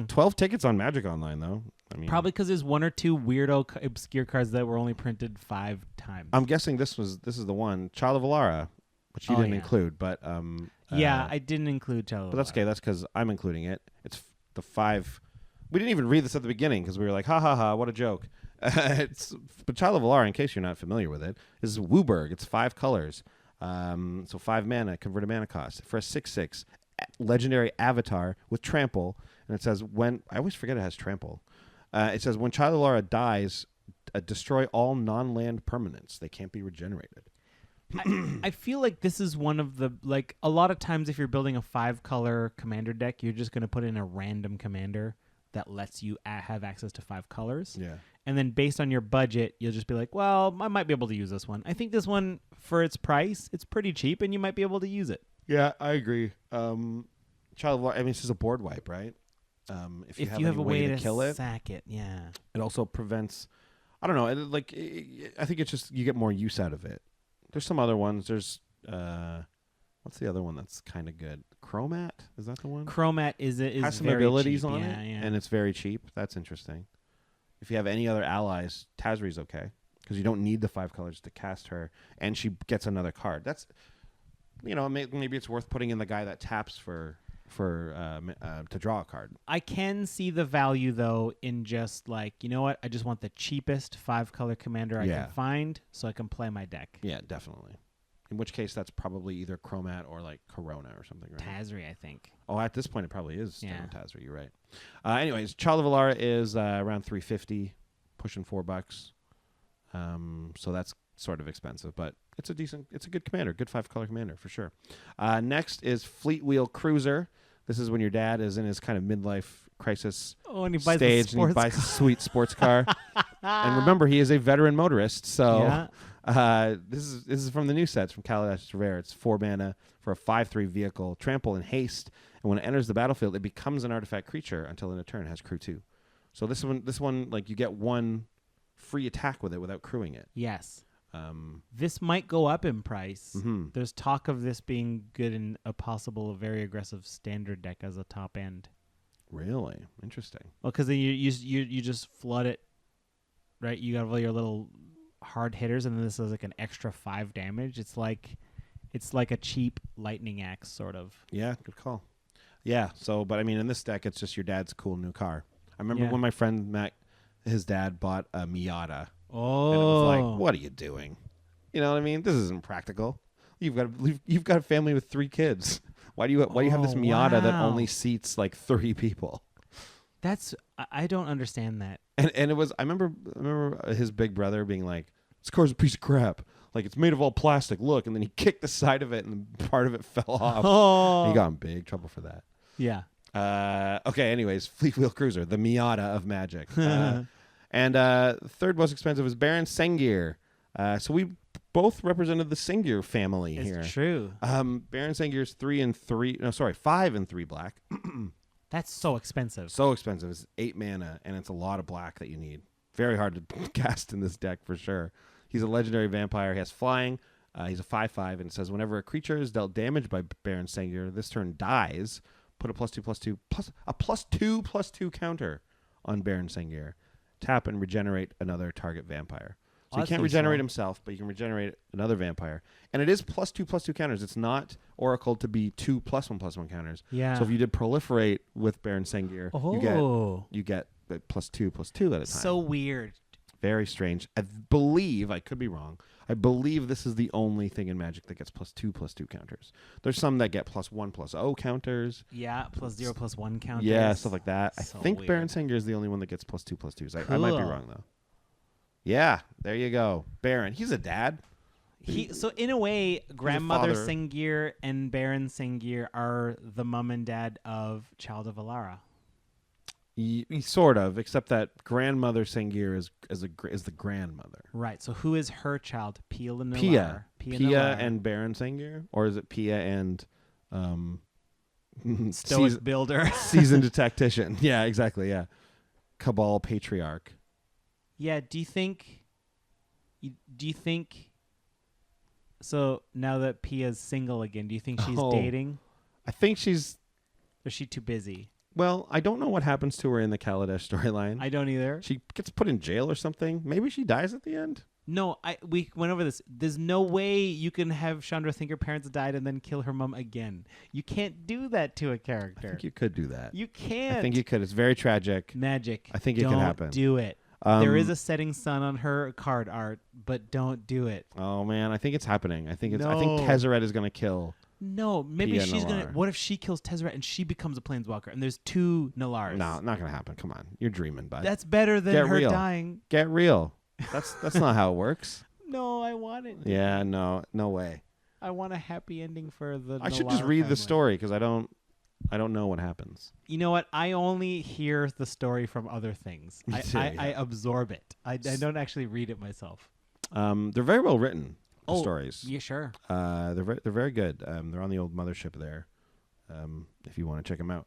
12 tickets on Magic Online, though. I mean, probably because there's 1 or 2 weirdo obscure cards that were only printed 5 times. I'm guessing this is the one, Child of Alara, which you didn't include, but I didn't include Child of Alara. But that's okay. That's because I'm including it. It's the 5. We didn't even read this at the beginning because we were like, ha ha ha, what a joke. But Child of Alara, in case you're not familiar with it, is Wooburg. It's 5 colors. So 5 mana, converted mana cost. For a 6/6, legendary avatar with trample. And it says, I always forget it has trample. It says, when Child of Alara dies, destroy all non-land permanents. They can't be regenerated. I feel like this is one of the, like, a lot of times if you're building a 5-color commander deck, you're just going to put in a random commander that lets you have access to 5 colors. Yeah. And then based on your budget, you'll just be like, well, I might be able to use this one. I think this one, for its price, it's pretty cheap, and you might be able to use it. Yeah, I agree. Child of Alara, I mean, this is a board wipe, right? If you have a way to kill it, sack it, yeah. It also prevents, I don't know, I think it's just, you get more use out of it. There's some other ones. There's, what's the other one that's kind of good? Chromat? Is that the one? Chromat is has some very abilities cheap. on it, and it's very cheap. That's interesting. If you have any other allies, Tazri's okay because you don't need the 5 colors to cast her, and she gets another card. That's, maybe it's worth putting in the guy that taps to draw a card. I can see the value though in just like, you know what? I just want the cheapest 5-color commander I can find so I can play my deck. Yeah, definitely. In which case, that's probably either Chromat or like Corona or something, right? Tazri, I think. Oh, at this point, it probably is Tazri. You're right. Anyways, Child of Alara is around $350, pushing $4. So that's sort of expensive, but it's a good commander, good 5-color commander for sure. Next is Fleet Wheel Cruiser. This is when your dad is in his kind of midlife crisis and he buys stage, and he buys a sweet sports car. And remember, he is a veteran motorist, so. Yeah. This is from the new sets from Kaladesh Revere. It's 4 mana for a 5/3 vehicle, trample and haste, and when it enters the battlefield, it becomes an artifact creature until in a turn it has crew 2. So this one, like, you get 1 free attack with it without crewing it. Yes. This might go up in price. Mm-hmm. There's talk of this being good in a very aggressive standard deck as a top end. Really interesting. Well, because then you just flood it, right? You got all your little hard hitters, and then this is like an extra 5 damage. It's like a cheap lightning axe sort of. Yeah, good call. Yeah, so but I mean in this deck it's just your dad's cool new car. I remember when my friend Mac, his dad bought a Miata. Oh. And it was like, what are you doing? You know what I mean? This isn't practical. You've got a family with 3 kids. Why do you have this Miata that only seats like 3 people? I don't understand that. And it was I remember his big brother being like, this car's a piece of crap. Like, it's made of all plastic. Look. And then he kicked the side of it, and part of it fell off. Oh. He got in big trouble for that. Yeah. Okay, anyways, Fleet Wheel Cruiser, the Miata of Magic. And third most expensive is Baron Sengir. So we both represented the Sengir family here. It's true. Baron Sengir's 5 and 3 black. That's so expensive. So expensive. It's 8 mana, and it's a lot of black that you need. Very hard to cast in this deck for sure. He's a legendary vampire. He has flying, He's a 5/5, and it says whenever a creature is dealt damage by Baron Sengir, this turn dies. Put a +2/+2 counter on Baron Sengir. Tap and regenerate another target vampire. So he can't regenerate himself, but you can regenerate another vampire. And it is +2/+2 counters. It's not Oracle to be 2 +1/+1 counters. Yeah. So if you did proliferate with Baron Sengir, you get +2/+2 at a time. So weird. Very strange. I believe, I could be wrong, I believe this is the only thing in Magic that gets +2/+2 counters. There's some that get +1/+0 counters. Yeah, +0/+1 counters. Yeah, stuff like that. So I think weird. Baron Sengir is the only one that gets +2/+2s. Cool. I might be wrong, though. Yeah, there you go. Baron. He's a dad. So in a way, Grandmother Sengir and Baron Sengir are the mom and dad of Child of Alara. Sort of, except that Grandmother Sengir is the grandmother. Right. So who is her child? Pia and Pia. Pia And Baron Sengir? Or is it Pia and Stoic Builder? Seasoned Tactician. Yeah, exactly, yeah. Cabal Patriarch. Yeah, do you think so now that Pia's single again, do you think she's dating? I think she's... Or is she too busy? Well, I don't know what happens to her in the Kaladesh storyline. I don't either. She gets put in jail or something. Maybe she dies at the end. No, we went over this. There's no way you can have Chandra think her parents died and then kill her mom again. You can't do that to a character. I think you could do that. You can't. I think you could. It's very tragic. Magic. I think it can happen. Don't do it. There is a setting sun on her card art, but don't do it. Oh man, I think it's happening. I think Tezzeret is going to kill. No, maybe she's going to... What if she kills Tezzeret and she becomes a planeswalker and there's 2 Nalars? No, not going to happen. Come on. You're dreaming, bud. That's better than her dying. Get real. That's not how it works. No, I want it. Yeah, no way. I want a happy ending for the I should just read the story because I don't know what happens. You know what? I only hear the story from other things. I absorb it. I don't actually read it myself. They're very well written. The stories. Yeah, sure. They're very good. They're on the old mothership there. If you want to check them out.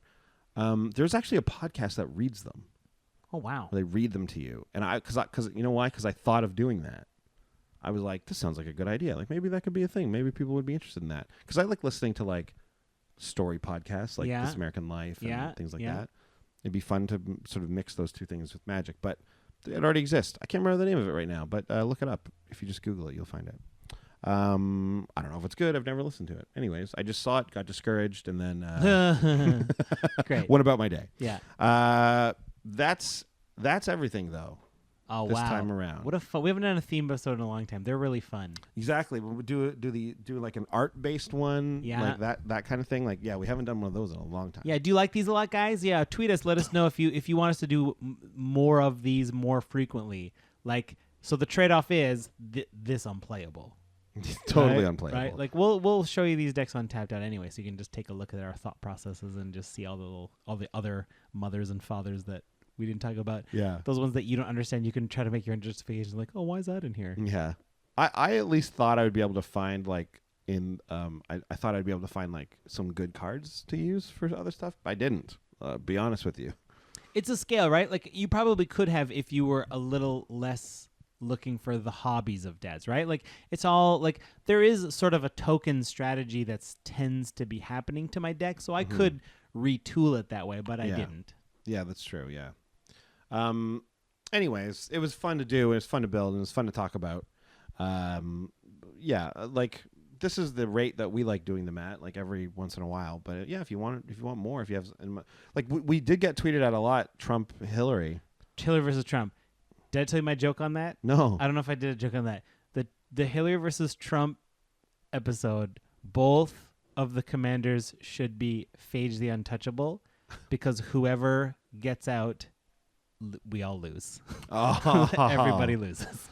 There's actually a podcast that reads them. Oh wow! They read them to you, and because you know why? Because I thought of doing that. I was like, this sounds like a good idea. Like maybe that could be a thing. Maybe people would be interested in that. Because I like listening to like story podcasts, like This American Life and things like that. It'd be fun to sort of mix those two things with Magic, but it already exists. I can't remember the name of it right now, but look it up. If you just Google it, you'll find it. I don't know if it's good. I've never listened to it. Anyways, I just saw it, got discouraged, and then Great. went about my day. Yeah. That's everything though. Oh this wow! time around, what a fun! We haven't done a theme episode in a long time. They're really fun. Exactly. We do like an art based one, like that kind of thing. Like we haven't done one of those in a long time. Yeah. Do you like these a lot, guys? Yeah. Tweet us. Let us know if you want us to do more of these more frequently. Like, so the trade off is this unplayable. Totally unplayable. Right. Like we'll show you these decks on Tapped Out anyway, so you can just take a look at our thought processes and just see all the other mothers and fathers that we didn't talk about. Yeah. Those ones that you don't understand, you can try to make your own justifications like, oh, why is that in here? Yeah. I at least thought I would be able to find like I thought I'd be able to find like some good cards to use for other stuff. I didn't. Be honest with you. It's a scale, right? Like you probably could have if you were a little less looking for the hobbies of dads, right? Like it's all like there is sort of a token strategy that tends to be happening to my deck, so I could retool it that way, but I didn't. Yeah, that's true. Yeah. Anyways, it was fun to do. It was fun to build, and it was fun to talk about. Like this is the rate that we like doing them at, like every once in a while. But if you want more, if you have, like we did get tweeted at a lot. Hillary versus Trump. Did I tell you my joke on that? No, I don't know if I did a joke on that. The Hillary versus Trump episode. Both of the commanders should be Phage the Untouchable, because whoever gets out, we all lose. Oh. Everybody loses.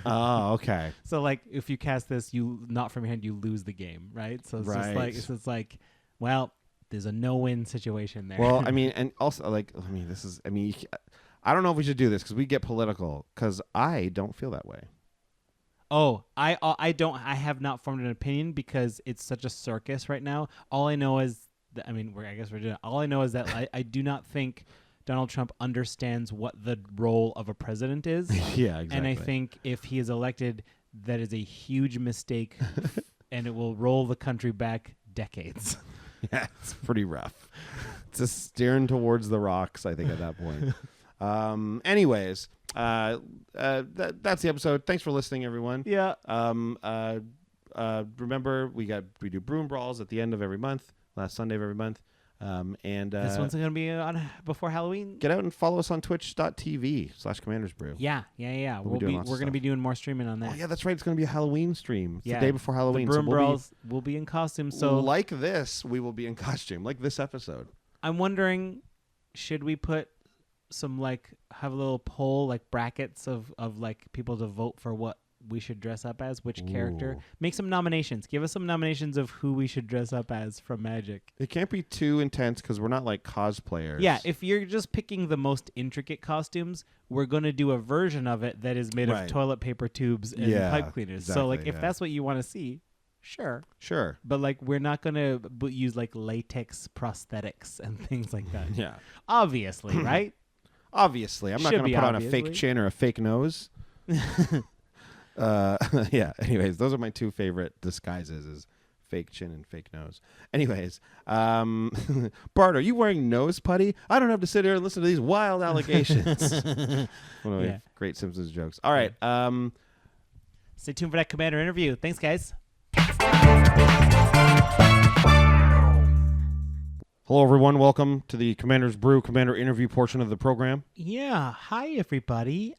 Oh, okay. So like if you cast this, you not from your hand, you lose the game, right? So it's just like, well, there's a no-win situation there. Well, I mean, and also like, I don't know if we should do this because we get political. Because I don't feel that way. Oh, I don't. I have not formed an opinion because it's such a circus right now. All I know is that, we're doing. All I know is that I do not think Donald Trump understands what the role of a president is. Yeah, exactly. And I think if he is elected, that is a huge mistake, and it will roll the country back decades. Yeah, it's pretty rough. It's just steering towards the rocks, I think, at that point. Anyways, that's the episode. Thanks for listening, everyone. Yeah. Remember, we do Brew and Brawls at the end of every month, last Sunday of every month. And this one's going to be on before Halloween. Get out and follow us on twitch.tv/commandersbrew. Yeah. We're going to be doing more streaming on that. Oh, yeah, that's right. It's going to be a Halloween stream. It's the day before Halloween. The Brew and Brawls will be in costume. So like this, we will be in costume, like this episode. I'm wondering, should we put some, have a little poll, brackets of people to vote for what we should dress up as, which character? Make some nominations. Give us some nominations of who we should dress up as from Magic. It can't be too intense because we're not cosplayers. Yeah, if you're just picking the most intricate costumes, we're going to do a version of it that is made of toilet paper tubes and pipe cleaners. Exactly, so if that's what you want to see, sure. But we're not going to use latex prosthetics and things like that. Yeah. Obviously, right? Obviously. I'm not going to put on a fake chin or a fake nose. Yeah. Anyways, those are my two favorite disguises: is fake chin and fake nose. Anyways, Bart, are you wearing nose putty? I don't have to sit here and listen to these wild allegations. One of my great Simpsons jokes. All right. Stay tuned for that Commander interview. Thanks, guys. Hello, everyone. Welcome to the Commander's Brew Commander interview portion of the program. Yeah. Hi, everybody.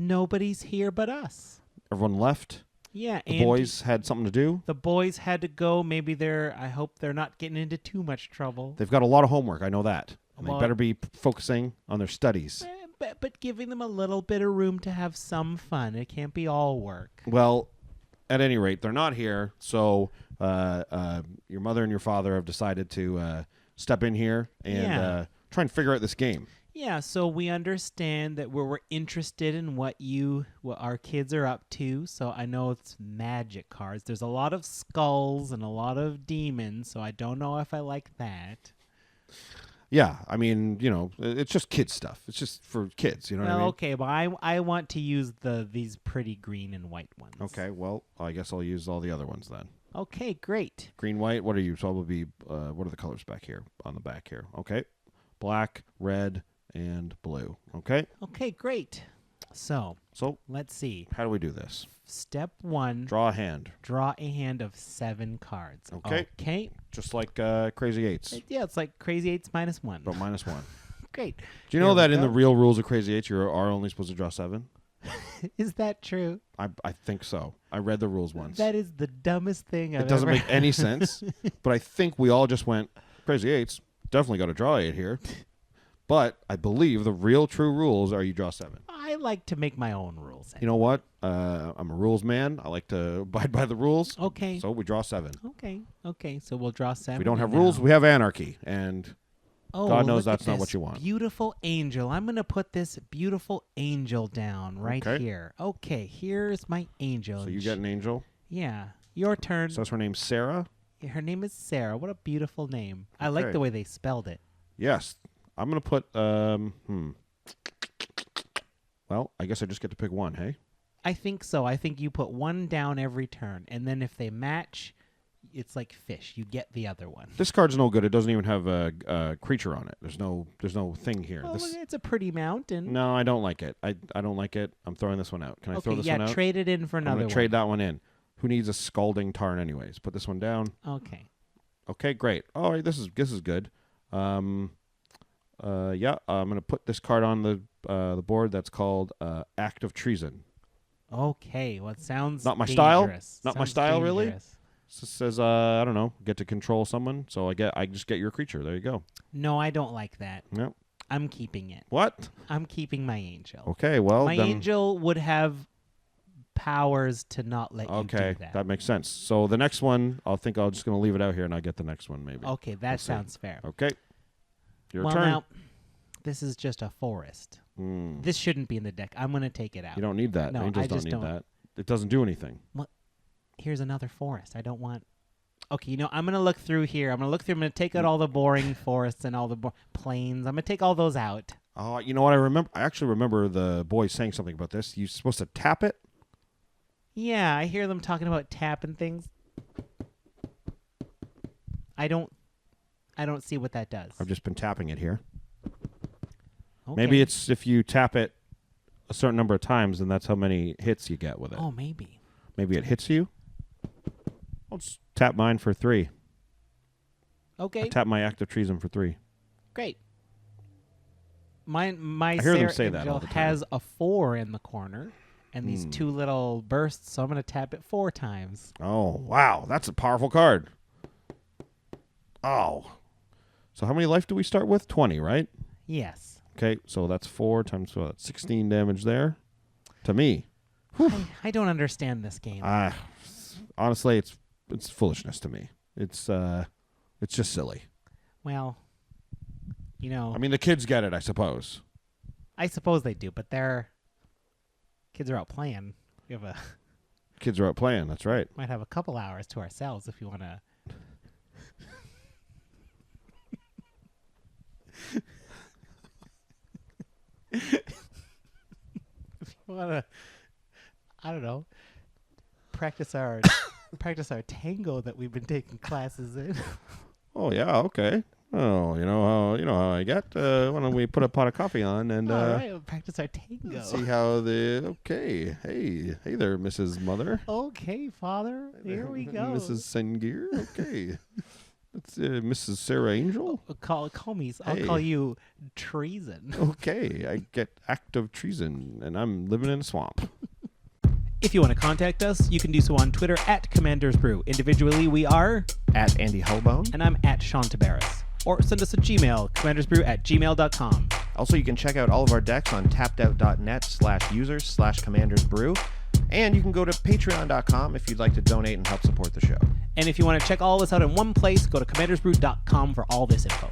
Nobody's here but us. Everyone left. Yeah. The boys had something to do. The boys had to go. Maybe I hope they're not getting into too much trouble. They've got a lot of homework. I know that. And they better be focusing on their studies. But giving them a little bit of room to have some fun. It can't be all work. Well, at any rate, they're not here. So your mother and your father have decided to step in here and try and figure out this game. Yeah, so we understand that we're interested in what our kids are up to. So I know it's magic cards. There's a lot of skulls and a lot of demons, so I don't know if I like that. Yeah, I mean, it's just kid stuff. It's just for kids, you know what I mean? Okay, but I want to use these pretty green and white ones. Okay, well, I guess I'll use all the other ones then. Okay, great. Green, white, what are you? So what are the colors back here, on the back here? Okay, black, red, and blue. Okay? Okay, great. So let's see. How do we do this? Step 1. Draw a hand. Draw a hand of 7 cards. Okay. Just like Crazy Eights. Yeah, it's like Crazy Eights -1. But -1. Great. Do you know that in the real rules of Crazy Eights, you are only supposed to draw 7? Is that true? I think so. I read the rules once. That is the dumbest thing I've ever... It doesn't make any sense. But I think we all just went, Crazy Eights, definitely got to draw 8 here. But I believe the real true rules are you draw 7. I like to make my own rules. You know what? I'm a rules man. I like to abide by the rules. Okay. So we draw 7. Okay. So we'll draw 7. If we don't have rules, we have anarchy. And God knows that's not what you want. Beautiful angel. I'm going to put this beautiful angel down right here. Okay. Here's my angel. So you get an angel? Yeah. Your turn. So her name's Sarah? Yeah, her name is Sarah. What a beautiful name. I like the way they spelled it. Yes. I'm going to put, well, I guess I just get to pick one, hey? I think so. I think you put one down every turn, and then if they match, it's like fish. You get the other one. This card's no good. It doesn't even have a creature on it. There's no thing here. Well, it's a pretty mountain. No, I don't like it. I don't like it. I'm throwing this one out. Can I throw this one out? Yeah, trade it in for another one. I'm going to trade that one in. Who needs a scalding tarn anyways? Put this one down. Okay. Okay, great. All right, this is good. I'm gonna put this card on the board. That's called Act of Treason. Okay, well, it sounds not my dangerous. style. Not my style, really. So it says I don't know, get to control someone. So I just get your creature. There you go. No, I don't like that. Yep. I'm keeping it. What? I'm keeping my angel. Okay, well my angel would have powers to not let you do that. Okay, that makes sense. So the next one, I'm just gonna leave it out here, and I get the next one maybe. Okay, that sounds fair. Okay. Your turn. Well, now, this is just a forest. This shouldn't be in the deck. I'm going to take it out. You don't need that. No, Angels don't need that. It doesn't do anything. Well, here's another forest. I don't want... Okay, I'm going to look through here. I'm going to take out all the boring forests and all the plains. I'm going to take all those out. Oh, you know what I remember? I actually remember the boys saying something about this. You're supposed to tap it Yeah, I hear them talking about tapping things. I don't see what that does. I've just been tapping it here. Okay. Maybe it's if you tap it a certain number of times, and that's how many hits you get with it. Oh, maybe. Maybe it hits you. I'll just tap mine for 3. Okay. I tap my active treason for 3. Great. My I hear them say that all the time. has a 4 in the corner and these 2 little bursts, so I'm going to tap it 4 times. Oh, wow. That's a powerful card. Oh. So how many life do we start with? 20, right? Yes. Okay, so that's 4 times 4. That's 16 damage there. To me. I don't understand this game. Honestly, it's foolishness to me. It's just silly. Well, you know. I mean, the kids get it, I suppose. I suppose they do, but kids are out playing. We have Kids are out playing, that's right. Might have a couple hours to ourselves if you want to. If you want to, I don't know, practice our tango that we've been taking classes in. Oh yeah, okay. Oh, you know how I get. Why don't we put a pot of coffee on and all right, we'll practice our tango. See how okay. Hey there, Mrs. Mother. Okay, Father. Here we go. Mrs. Sengir. Okay. That's Mrs. Sarah Angel. Call me. I'll call you treason. Okay, I get act of treason, and I'm living in a swamp. If you want to contact us, you can do so on Twitter at CommandersBrew. Individually, we are at Andy Hellbone, and I'm at Sean Tabaris. Or send us a Gmail, commandersbrew@gmail.com. Also, you can check out all of our decks on tappedout.net/users/commandersbrew. And you can go to patreon.com if you'd like to donate and help support the show. And if you want to check all this out in one place, go to commandersbrew.com for all this info.